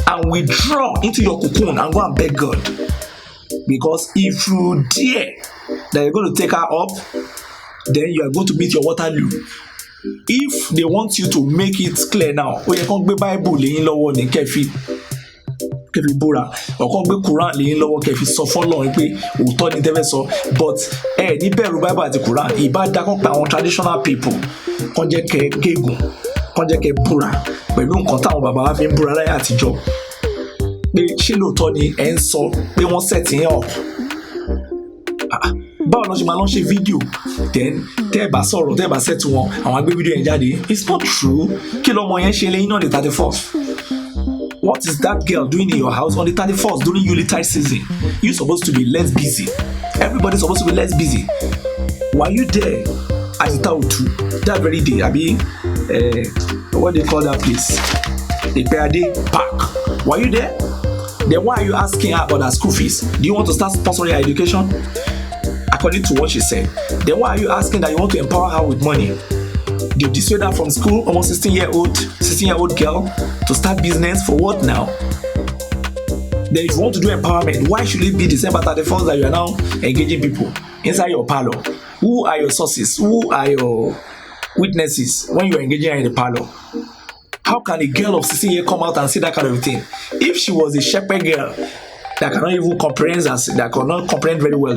and withdraw into your cocoon and go and beg God. Because if you dare that you're going to take her up, then you are going to meet your Waterloo. If they want you to make it clear now, ó yẹ kán gbé Bible lẹ́yìn lọ́wọ́ ní kẹ́fì búra, ọ̀kan gbé Quran lẹ́yìn lọ́wọ́ kẹ́fì sọ fọ́lọ́run pé òótọ́ ni tẹ́fẹ́ sọ, but ní bẹ̀rù Bible àti Quran ìbá dákọ́ pa àwọn traditional people kán jẹ́ kẹ́ gégùn, kán jẹ́ kẹ́ búra pẹ̀lú nǹkan táwọn bàbá wa fi ń búra láyé àtijọ́. pé ṣé lóòótọ́ ni ẹ̀ ń sọ pé wọ́n set yẹn up. Báwo lọ ṣe máa lọ ṣe fídíò then tẹ́ ẹ bá sọ̀rọ̀ tẹ́ ẹ bá set wọn àwọn agbé fídíò yẹn jáde. It's not true. Kí lọmọ yẹn ṣe lẹ́yìn náà the 31st? What is that girl doing in your house on the 31st during Yuletide season? You supposed to be less busy. Everybody's supposed to be less busy. Were you there at the Tautu that very day? Abi, what do they call that place? The Ipeade Park. Were you there? Then why are you asking her about her school fees? Do you want to start sponsoring her education? According to what she said. Then why are you asking that you want to empower her with money? You dissuade her from school, almost 16-year-old girl, to start business for what now? Then if you want to do empowerment, why should it be December 31st that you are now engaging people inside your parlor? Who are your sources? Who are your witnesses when you are engaging her in the parlor? How can a girl of 16 years come out and say that kind of thing? If she was a shepherd girl that cannot even comprehend that cannot comprehend very well,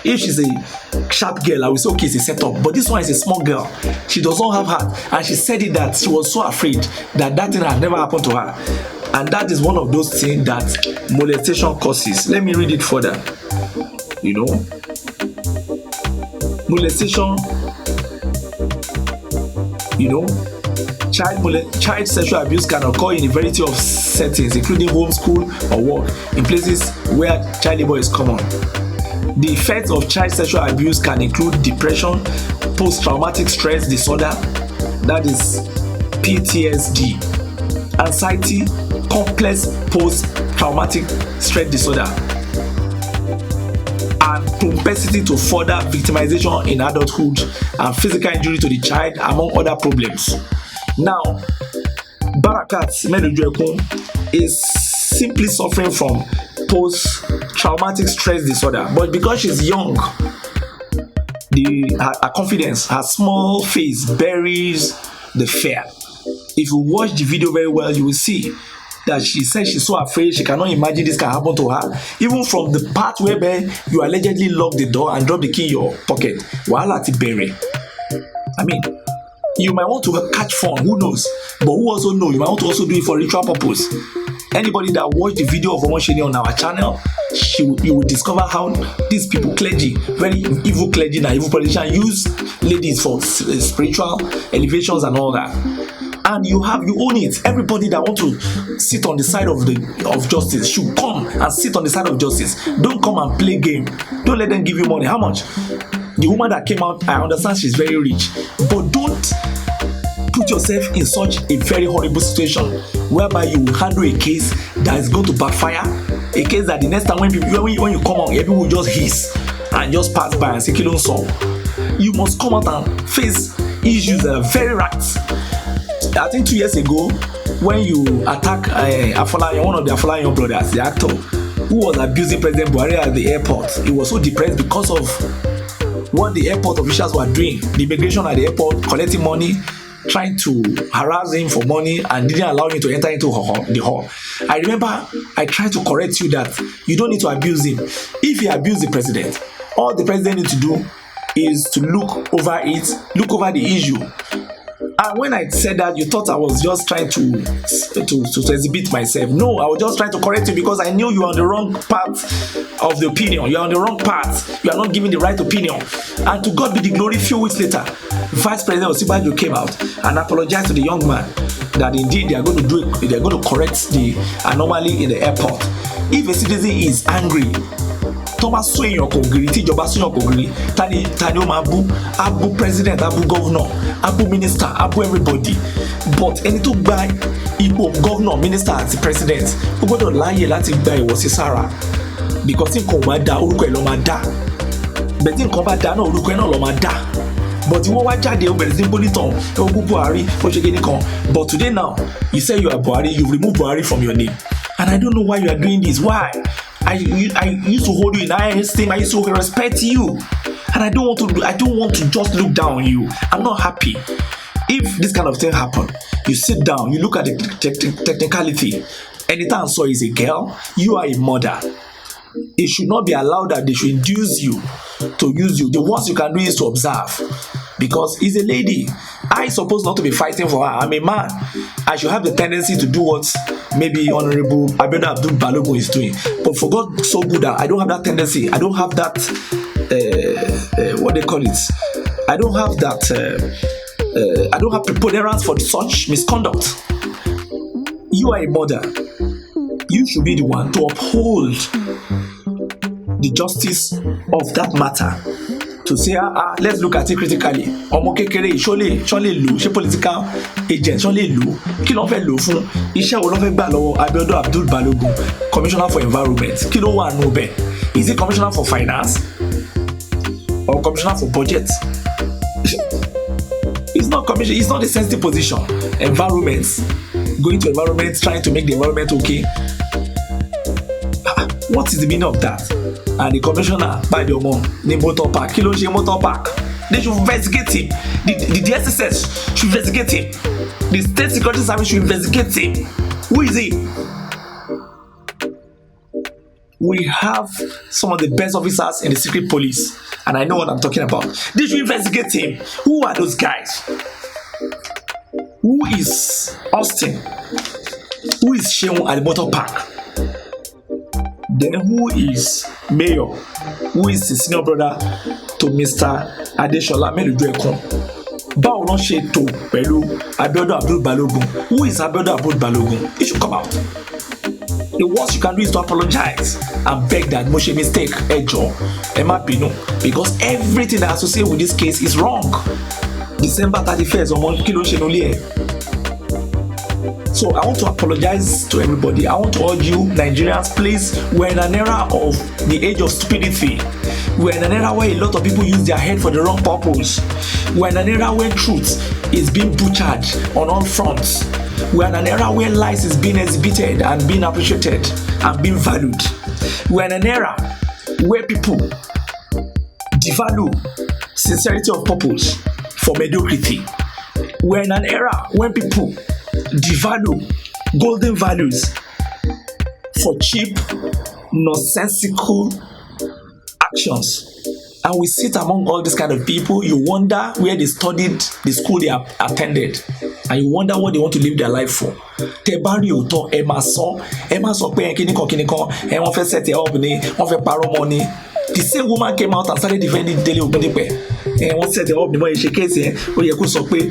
if she's a sharp girl, I will say okay, it's a setup. But this one is a small girl. She does not have heart, and she said it that she was so afraid that thing had never happened to her, and that is one of those things that molestation causes. Let me read it further. You know, molestation. You know. Child sexual abuse can occur in a variety of settings, including home, school, or work, in places where child labor is common. The effects of child sexual abuse can include depression, post-traumatic stress disorder, that is PTSD, anxiety, complex post-traumatic stress disorder, and propensity to further victimization in adulthood and physical injury to the child, among other problems. Now, Barakat Melojuekun is simply suffering from post-traumatic stress disorder, but because she's young, her confidence, her small face buries the fear. If you watch the video very well, you will see that she says she's so afraid she cannot imagine this can happen to her. Even from the part where you allegedly lock the door and drop the key in your pocket. Wahala ti bere. I mean, you might want to catch fun, who knows? But who also know you might want to also do it for ritual purpose. Anybody that watched the video of Obanla on our channel, you will discover how these people, clergy, very evil clergy and evil politicians, use ladies for spiritual elevations and all that. And you own it. Everybody that want to sit on the side of justice should come and sit on the side of justice. Don't come and play game. Don't let them give you money. How much? The woman that came out, I understand she's very rich, but don't put yourself in such a very horrible situation whereby you will handle a case that is going to backfire, a case that the next time when you come out, everyone will just hiss and just pass by and say kí ló ń sọ. You must come out and face issues that are very right. I think 2 years ago, when you attack Afolayan, one of the Afolayan brothers, the actor, who was abusing President Buhari at the airport, he was so depressed because of what the airport officials were doing. The immigration at the airport collecting money, trying to harass him for money, and didn't allow him to enter into the hall. I remember I tried to correct you that you don't need to abuse him. If you abuse the president, all the president needs to do is to look over the issue. And when I said that, you thought I was just trying to exhibit myself. No, I was just trying to correct you because I knew you were on the wrong part of the opinion. You are on the wrong path. You are not giving the right opinion. And to God be the glory, few weeks later, Vice President Osinbajo came out and apologized to the young man that indeed they are going to correct the anomaly in the airport. If a citizen is angry, Thomas Soyin Okogiri, Tijoba Soyin Okogiri, Tani ó abu president, abu governor, abu minister, abu everybody. But ẹni tó gba ipò governor, minister àti president, ó gbọ́dọ̀ láyè láti gba ìwọ̀sí sára. Because tí nǹkan ò bá dá, orúkọ ẹ̀ ló máa dá. But tí nǹkan bá dá náà, orúkọ ẹ̀ náà ló máa dá. But ìwọ wá jáde, ó bẹ̀rẹ̀ sí ní bólítàn, Ogun Buhari, ó ṣe kíní kan. But today now, you say you are Buhari, you remove Buhari from your name. And I don't know why you are doing this. Why? I used to hold you in high esteem. I used to respect you, and I don't want to just look down on you. I'm not happy. If this kind of thing happen, you sit down, you look at the technicality. Anytime so is a girl, you are a mother. It should not be allowed that they should induce you to use you. The worst you can do is to observe, because it's a lady. I supposed not to be fighting for her. I'm a man. I should have the tendency to do what maybe Honorable Abiodun Abdul Balogun is doing. But for God so good that I don't have that tendency. I don't have that, what they call it. I don't have that, I don't have preponderance for such misconduct. You are a mother. You should be the one to uphold the justice of that matter. To say, let's look at it critically. Ọmọ kékeré ṣó lè lò, ṣé political agent ṣó lè lò, kí ló fẹ́ lò fún, iṣẹ́ wo ló fẹ́ gbà lọ́wọ́ Abiodun Abdul Balogun, Commissioner for Environment, kí ló wà nù bẹ́ẹ̀? Is it Commissioner for Finance or Commissioner for Budget? It's not commission. It's not a sensitive position. Environment, going to environment, trying to make the environment okay. What is the meaning of that? And the commissioner by the Ogun, the motor park, kí ló ṣe motor park. They should investigate him. The SSS should investigate him. The State Security Service should investigate him. Who is he? We have some of the best officers in the secret police, and I know what I'm talking about. They should investigate him. Who are those guys? Who is Austin? Who is Sheun at the motor park? Then who is Mayor? Who is the senior brother to Mr. Adeshola Melojuyekun? Báwo ló ṣe tó pẹ̀lú Abiodun Abdul Balogun? Who is Abiodun Abdul Balogun? It should come out. The worst you can do is to apologize and beg that mo ṣe mistake, ẹ jọ̀ọ́, ẹ má bínú, because everything that associated with this case is wrong. December 31st, ọmọ kí ló ṣe nílé ẹ̀? So I want to apologize to everybody. I want to urge you, Nigerians, please, we're in an era of the age of stupidity. We're in an era where a lot of people use their head for the wrong purpose. We're in an era where truth is being butchered on all fronts. We're in an era where lies is being exhibited and being appreciated and being valued. We're in an era where people devalue sincerity of purpose for mediocrity. We're in an era when people devalue golden values for cheap, nonsensical actions. And we sit among all these kind of people. You wonder where they studied, the school they have attended, and you wonder what they want to live their life for. Tebari òótọ́, ẹ máa sọ pé kíníkan, wọ́n fẹ́ set it up ni, wọ́n fẹ́ parọ́ mọ́ ni. The same woman came out and started defending Dele Ogundipe. Wọ́n set it up ni wọ́n ṣe case yẹn, ó yẹ kó sọ pé,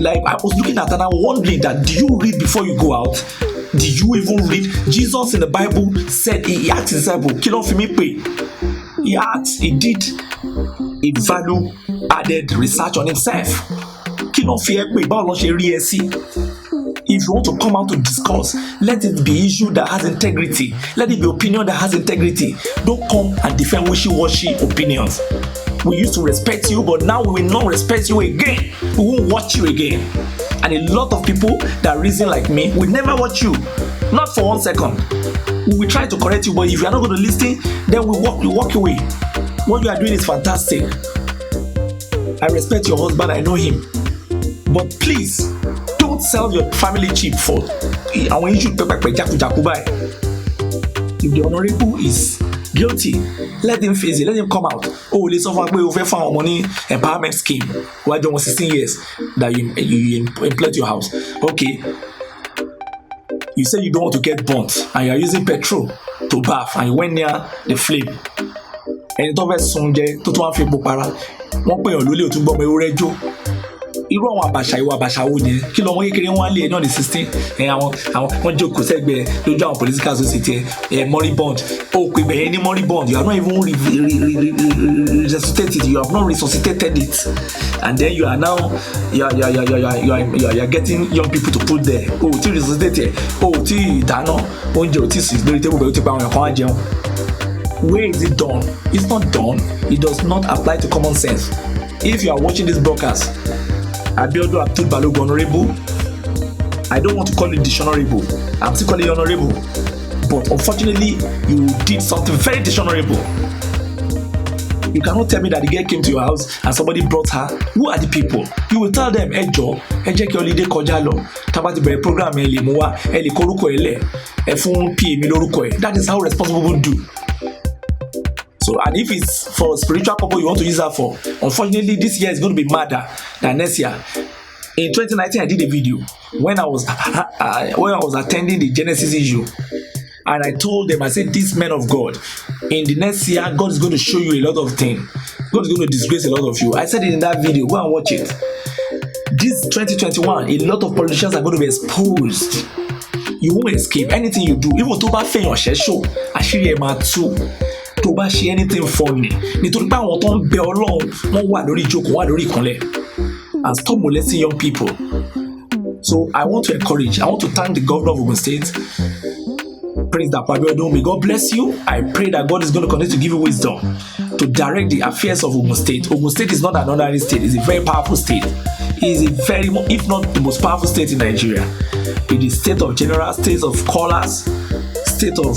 like I was looking at her and I was wondering that, do you read before you go out? Did you even read? Jesus in the Bible said, he asked his disciple, kí ló fi mí pè? He asked, he did a value added research on himself. Kí ló fi ẹ pè? Báwo ló ṣe rí ẹ sí? If you want to come out to discuss, let it be issue that has integrity. Let it be opinion that has integrity. Don't come and defend wishy-washy opinions. We used to respect you, but now we will not respect you again. We won't watch you again. And a lot of people that reason like me will never watch you. Not for 1 second. We will try to correct you, but if you are not going to listen, then we walk away. What you are doing is fantastic. I respect your husband, I know him. But please, don't sell your family cheap for àwọn issue pẹ́pẹ́pẹ́ jákujàku báyìí. If the honourable is guilty, let him face it, let him come out. Oh, lè sọ fún wa pé o fẹ́ fún àwọn ọmọ ní empowerment scheme wájú wọn 16 years that you employed your house. Okay, you say you don't want to get burnt and you are using petrol to bath and you went near the flame. Ẹni tó fẹ́ sun jẹ tó tún wá fi epo para, wọ́n pè yàn lólè òtún gbọ́mọ ewúrẹ́ jó. Irú àwọn ìwà àbàṣà wo ni kí lọ́mọ kékeré wọn lè náà ní 16 àwọn wọn jókòó sẹ́gbẹ̀ẹ́ lójú àwọn political society moribund ó pè bẹ̀yẹn ní moribund, you are not even resuscitated, you have not resuscitated it, and then you are now you are getting young people to put there. O ti resuscitate o ti dáná oúnjẹ ò ti sì lórí table bẹ́ẹ̀ ó ti pa àwọn ẹ̀kọ́ àjẹun. Where is it done? It's not done. It does not apply to common sense. If you are watching this broadcast, Abiodun Abdul Balogun Honorable, I don't want to call you dishonorable. I'm still calling you honorable. But unfortunately, you did something very dishonorable. You cannot tell me that the girl came to your house and somebody brought her. Who are the people? You will tell them, ẹ jọ̀ọ́, ẹ jẹ́ kí holiday kọjá lọ. Tá bá ti bẹ̀rẹ̀ program ẹ lè mú wá, ẹ lè kọ orúkọ ẹ lẹ̀, ẹ fún PA mi lórúkọ ẹ. That is how responsible people do. So, and if it's for spiritual purpose you want to use that for, unfortunately, this year is going to be madder than next year. In 2019, I did a video when I was attending the Genesis issue, and I told them, I said, these men of God, in the next year, God is going to show you a lot of things. God is going to disgrace a lot of you. I said it in that video. Go and watch it. This 2021, a lot of politicians are going to be exposed. You won't escape anything you do. Even tó bá fẹ̀yàn ṣẹ́ṣọ́, àṣírí ẹ̀ máa tú. Tó bá ṣe anything funny, nítorí pé àwọn tó ń bẹ Ọlọ́run wọ́n wà lórí ìjókòó, wà lórí ìkúnlẹ̀. And stop molesting young people. So I want to thank the governor of Ogun State, Prince Dapo Abiodun. May God bless you. I pray that God is going to continue to give you wisdom to direct the affairs of Ogun State. Ogun State is not an ordinary state. It's a very powerful state. It is a very, if not the most powerful state in Nigeria. It is state of generals, state of scholars, state of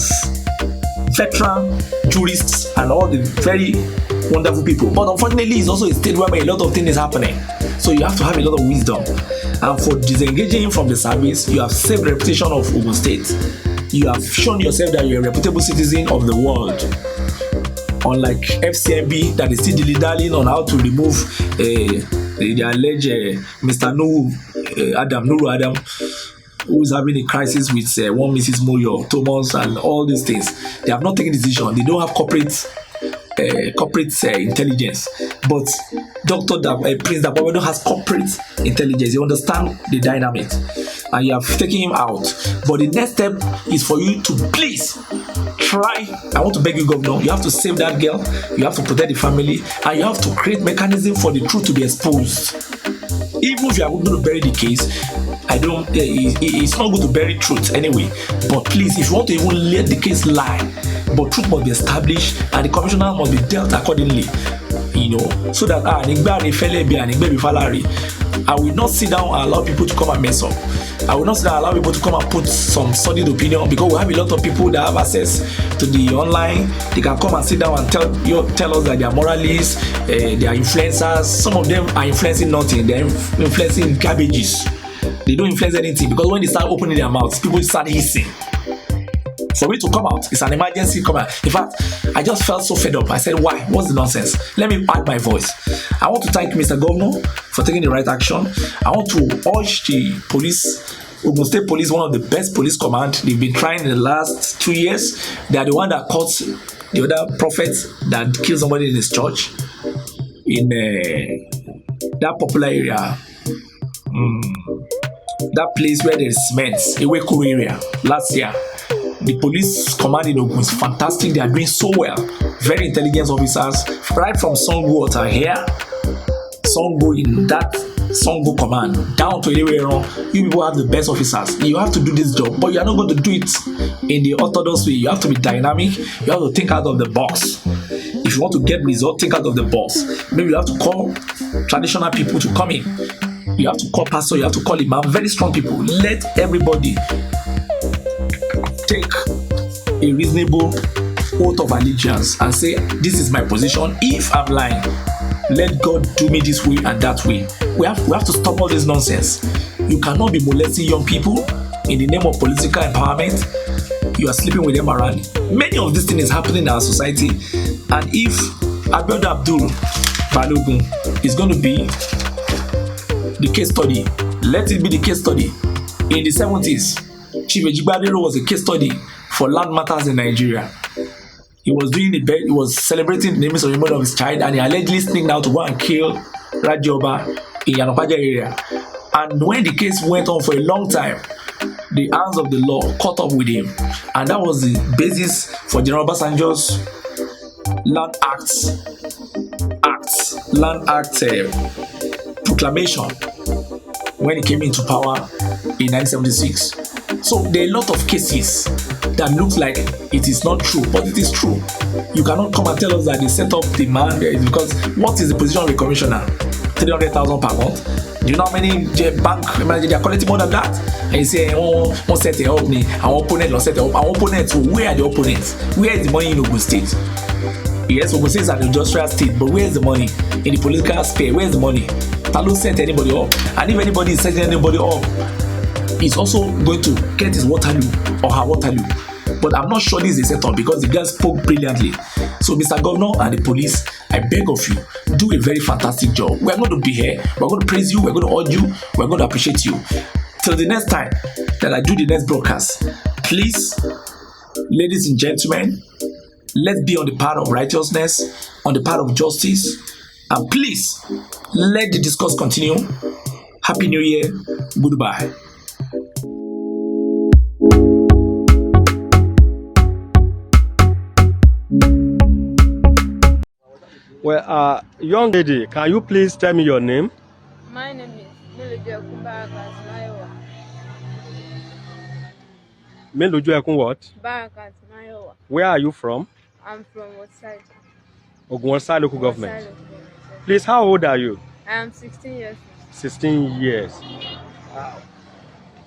veteran jurists, and all the very wonderful people. But unfortunately, it's also a state where a lot of things is happening. So you have to have a lot of wisdom. And for disengaging from the service, you have saved the reputation of Ogun State. You have shown yourself that you're a reputable citizen of the world. Unlike FCMB, that is still dilly-dallying on how to remove the alleged Mr. Nuru Adam, who is having a crisis with one Mrs. Moyo, Thomas, and all these things. They have not taken a decision. They don't have corporate intelligence, but Prince Dapo has corporate intelligence. You understand the dynamic, and you have taken him out. But the next step is for you to please try. I want to beg you, Governor, you have to save that girl, you have to protect the family, and you have to create mechanism for the truth to be exposed. Even if you are going to bury the case, it's not good to bury truth anyway. But please, if you want to even let the case lie, but truth must be established and the commissioner must be dealt accordingly, so that I will not sit down and allow people to come and mess up. I will not sit down and allow people to come and put some solid opinion, because we have a lot of people that have access to the online. They can come and sit down and tell us that they are moralists, they are influencers. Some of them are influencing nothing. They are influencing garbages. They don't influence anything, because when they start opening their mouths, people start hissing. For me to come out, it's an emergency come out. In fact, I just felt so fed up. I said, why? What's the nonsense? Let me add my voice. I want to thank Mr. Governor for taking the right action. I want to urge the police, Ogun State Police, one of the best police command. They've been trying in the last 2 years. They are the one that caught the other prophet that killed somebody in his church in that popular area. That place where there is cement, Iweku area, last year. The police command in Ogun is fantastic. They are doing so well. Very intelligent officers, right from Songo Water here, Songo in that Songo command, down to Elewero. You people have the best officers. You have to do this job, but you are not going to do it in the orthodox way. You have to be dynamic. You have to think out of the box. If you want to get results, think out of the box. Maybe you have to call traditional people to come in. You have to call pastor. You have to call imam. Very strong people. Let everybody take a reasonable oath of allegiance and say, this is my position. If I'm lying, let God do me this way and that way. We have to stop all this nonsense. You cannot be molesting young people in the name of political empowerment. You are sleeping with them around. Many of these things is happening in our society. And if Abiodun Abdul Balogun is going to be the case study, let it be the case study. In the 70s, Chief Ejigbadero was a case study for land matters in Nigeria. He was celebrating the name of his child, and he allegedly sneaked out to go and kill Radioba in Yanopaja area. And when the case went on for a long time, the hands of the law caught up with him, and that was the basis for General Obasanjo's Land Act proclamation when he came into power in 1976. So there are a lot of cases that look like it is not true, but it is true. You cannot come and tell us that they set up the man because what is the position of a commissioner? 300,000 per month. Do you know how many bank managers they are collecting more than that? And you say, one set it up, our opponent will set it up. Our opponents, where are the opponents? Where is the money in Ogun State? Yes, Ogun State is an industrial state, but where is the money? In the political sphere, where is the money? Talo set anybody up, and if anybody is setting anybody up, he's also going to get his Waterloo or her Waterloo. But I'm not sure this is a setup because the girl spoke brilliantly. So, Mr. Governor and the police, I beg of you, do a very fantastic job. We're going to be here. We're going to praise you. We're going to urge you. We're going to appreciate you. Till the next time that I do the next broadcast, please, ladies and gentlemen, let's be on the path of righteousness, on the path of justice, and please, let the discourse continue. Happy New Year. Goodbye. Well, young lady, can you please tell me your name? My name is Melojuyekun Barakat Mayowa. Melojuyekun what? Barakat Mayowa. Where are you from? I'm from what side? Ogun local government. Side of government. Please, how old are you? I am 16 years old. 16 years.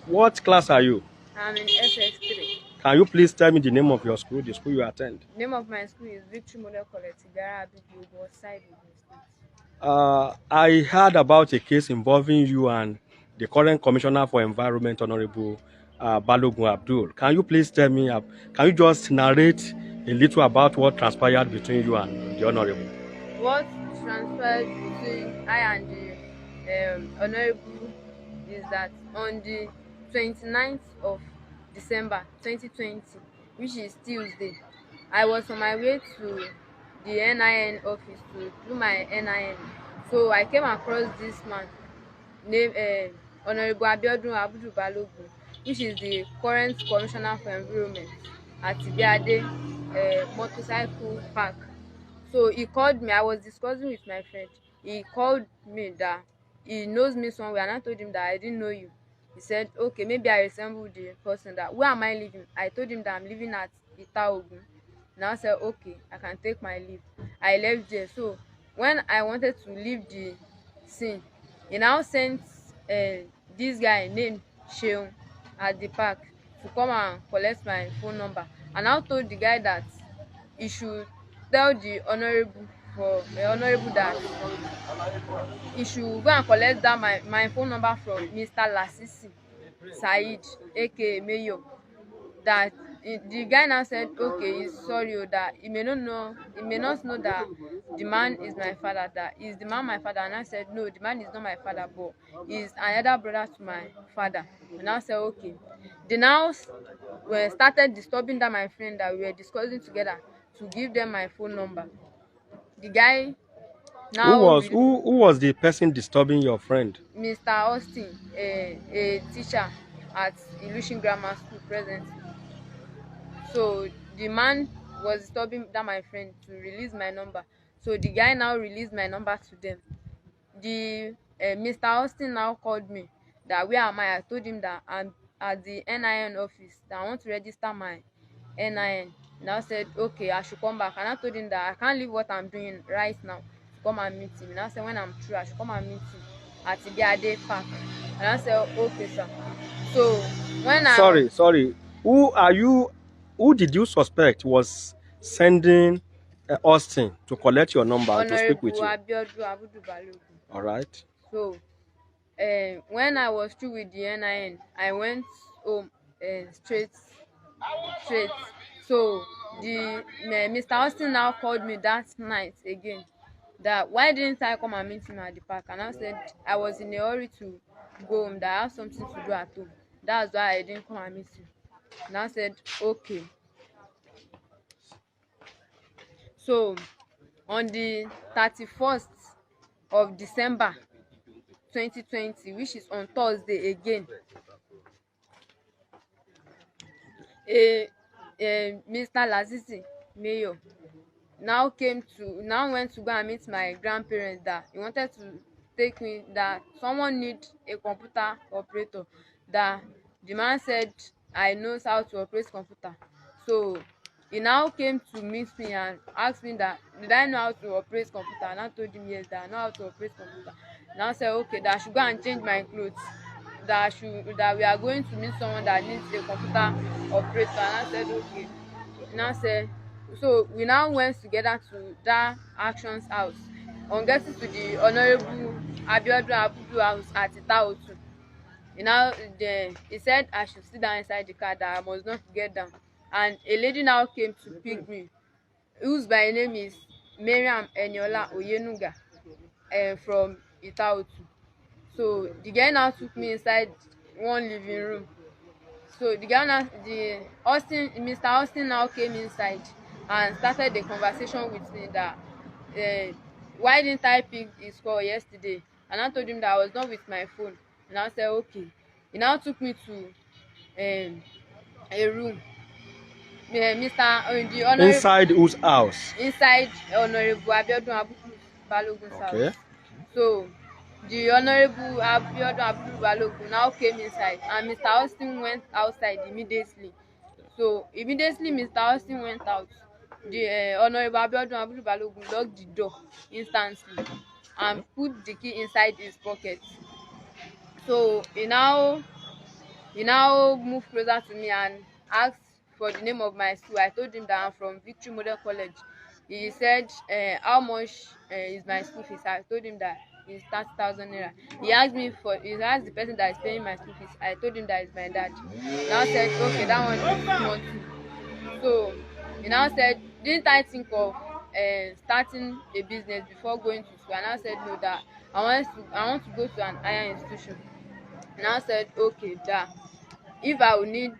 What class are you? I'm in SS3. Can you please tell me the name of your school, the school you attend? The name of my school is Victory Model College, Tigara Abibu, what side of the state? I heard about a case involving you and the current Commissioner for Environment, Honorable Balogun Abdul. Can you please tell me, can you just narrate a little about what transpired between you and the Honorable? What transpired between I and the Honorable is that on the 29th of December 2020, which is Tuesday, I was on my way to the NIN office to do my NIN. So I came across this man named Honorable Abiodun Abdul Balogun, which is the current Commissioner for Environment at Ibeade Motorcycle Park. So he called me. I was discussing with my friend. He called me that he knows me somewhere, and I told him that I didn't know you. He said, okay, maybe I resemble the person. That where am I living? I told him that I'm living at Ogun. Now I said, okay, I can take my leave. I left there. So when I wanted to leave the scene, he now sent this guy named Sheung at the park to come and collect my phone number. And I told the guy that he should tell the honorable that he should go and collect that my phone number from Mr. Lasisi Said, aka Mayor. That the guy now said, okay, he's sorry, that he may not know that the man is my father, that is the man my father. And I said, no, the man is not my father, but he's another brother to my father. And I said, okay. They now started disturbing that my friend that we were discussing together to give them my phone number. The guy now Who was the person disturbing your friend? Mr. Austin, a teacher at Illusion Grammar School presently. So the man was disturbing that my friend to release my number. So the guy now released my number to them. The Mr. Austin now called me that where am I? I told him that I'm at the NIN office, that I want to register my NIN. Now said, okay, I should come back. And I told him that I can't leave what I'm doing right now to come and meet him. And I said, when I'm through, I should come and meet him at Ibeade Park. And I said, okay, sir. So when Sorry. Who did you suspect was sending Austin to collect your number and to speak with you? Honorable Abiodun Abdul Balogun. All right. So when I was through with the NIN, I went home straight. So the Mr. Austin now called me that night again, that why didn't I come and meet him at the park? And I said I was in a hurry to go home, that I have something to do at home. That's why I didn't come and meet him. And I said, okay. So on the 31st of December 2020, which is on Thursday again, Mr. Lasisi Mayor now went to go and meet my grandparents, that he wanted to take me, that someone need a computer operator, that the man said I knows how to operate computer. So he now came to meet me and asked me that did I know how to operate computer, and I told him yes, that I know how to operate computer. Now said, okay, that I should go and change my clothes, that we are going to meet someone that needs a computer operator. And I said, okay. Now said, so we now went together to that actions house. On getting to the Honorable Abiodun Abdul house at Itaotu, he said I should sit down inside the car, that I must not get down. and a lady now came to pick me, whose by name is Mariam Eniola Oyenuga, from Itaotu. So the guy now took me inside one living room. So the guy now, Mr. Austin now came inside and started the conversation with me that why didn't I pick his call yesterday? And I told him that I was not with my phone. And I said okay. He now took me to a room. Mr. The honorable Inside whose house? inside Honorable Abiodun Abdul Balogun's Okay. house. So the Honorable Abiodun Abdul Balogun now came inside and Mr. Austin went outside immediately. So immediately Mr. Austin went out, the Honorable Abiodun Abdul Balogun locked the door instantly and put the key inside his pocket. So he now moved closer to me and asked for the name of my school. I told him that I'm from Victory Model College. He said, how much is my school fees? I told him that it's 30,000 naira. He asked the person that is paying my school fees. I told him that it's my dad. He now said, okay, that one is small too. So he now said, didn't I think of starting a business before going to school? And I said no, that I want to go to an higher institution. And I said, okay, if I will need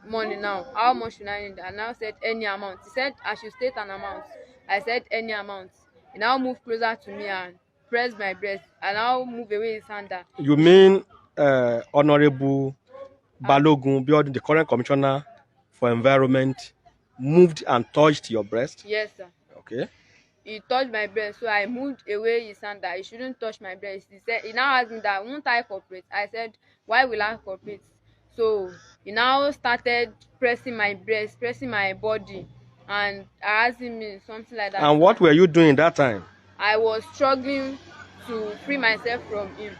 money now, how much should I need? And I said any amount. He said I should state an amount. I said any amount. He now moved closer to me and pressed my breast. And now move away his hand. You mean Honorable Balogun Biodun, the current commissioner for environment, moved and touched your breast? Yes, sir. Okay. He touched my breast, so I moved away his hand that he shouldn't touch my breast. He now asked me that won't I cooperate? I said, why will I cooperate? So he now started pressing my breast, pressing my body, and harassing me, something like that. And what were you doing that time? I was struggling to free myself from him,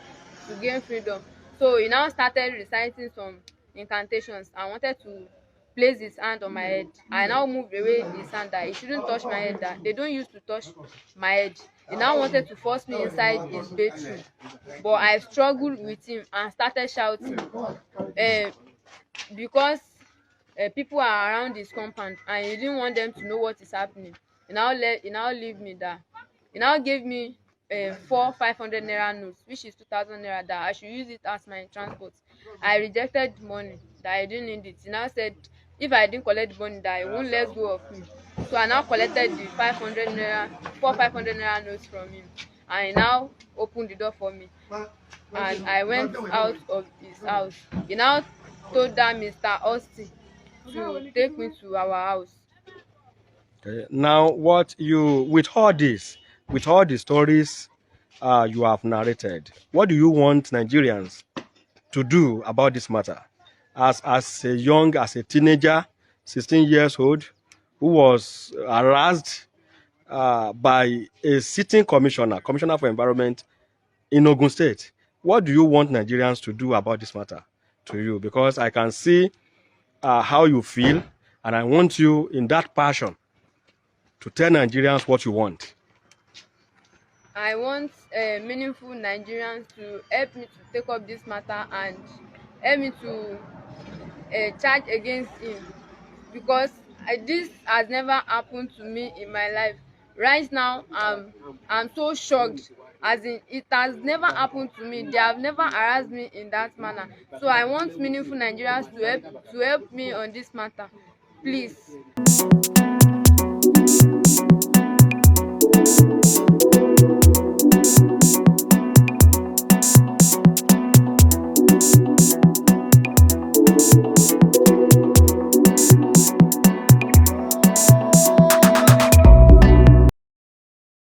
to gain freedom. So he now started reciting some incantations. I wanted to place his hand on my head. I now moved away his hand that he shouldn't touch my head, that they don't use to touch my head. He now wanted to force me inside his bedroom. But I struggled with him and started shouting. Because people are around his compound and he didn't want them to know what is happening. He now leave me that. He now gave me 500 naira notes, which is 2,000 naira, that I should use it as my transport. I rejected the money, that I didn't need it. He now said if I didn't collect the money, that he won't let go of me. So I now collected the 500 naira notes from him, and he now opened the door for me and I went out of his house. He now told that Mr. Austin to take me to our house. Okay. Now, with all the stories you have narrated, what do you want Nigerians to do about this matter? As a teenager, 16 years old, who was harassed by a sitting commissioner for environment in Ogun State. What do you want Nigerians to do about this matter to you? Because I can see how you feel, and I want you in that passion to tell Nigerians what you want. I want meaningful Nigerians to help me to take up this matter and help me to charge against him, because this has never happened to me in my life. Right now, I'm so shocked, as in it has never happened to me. They have never harassed me in that manner. So I want meaningful Nigerians to help me on this matter, please.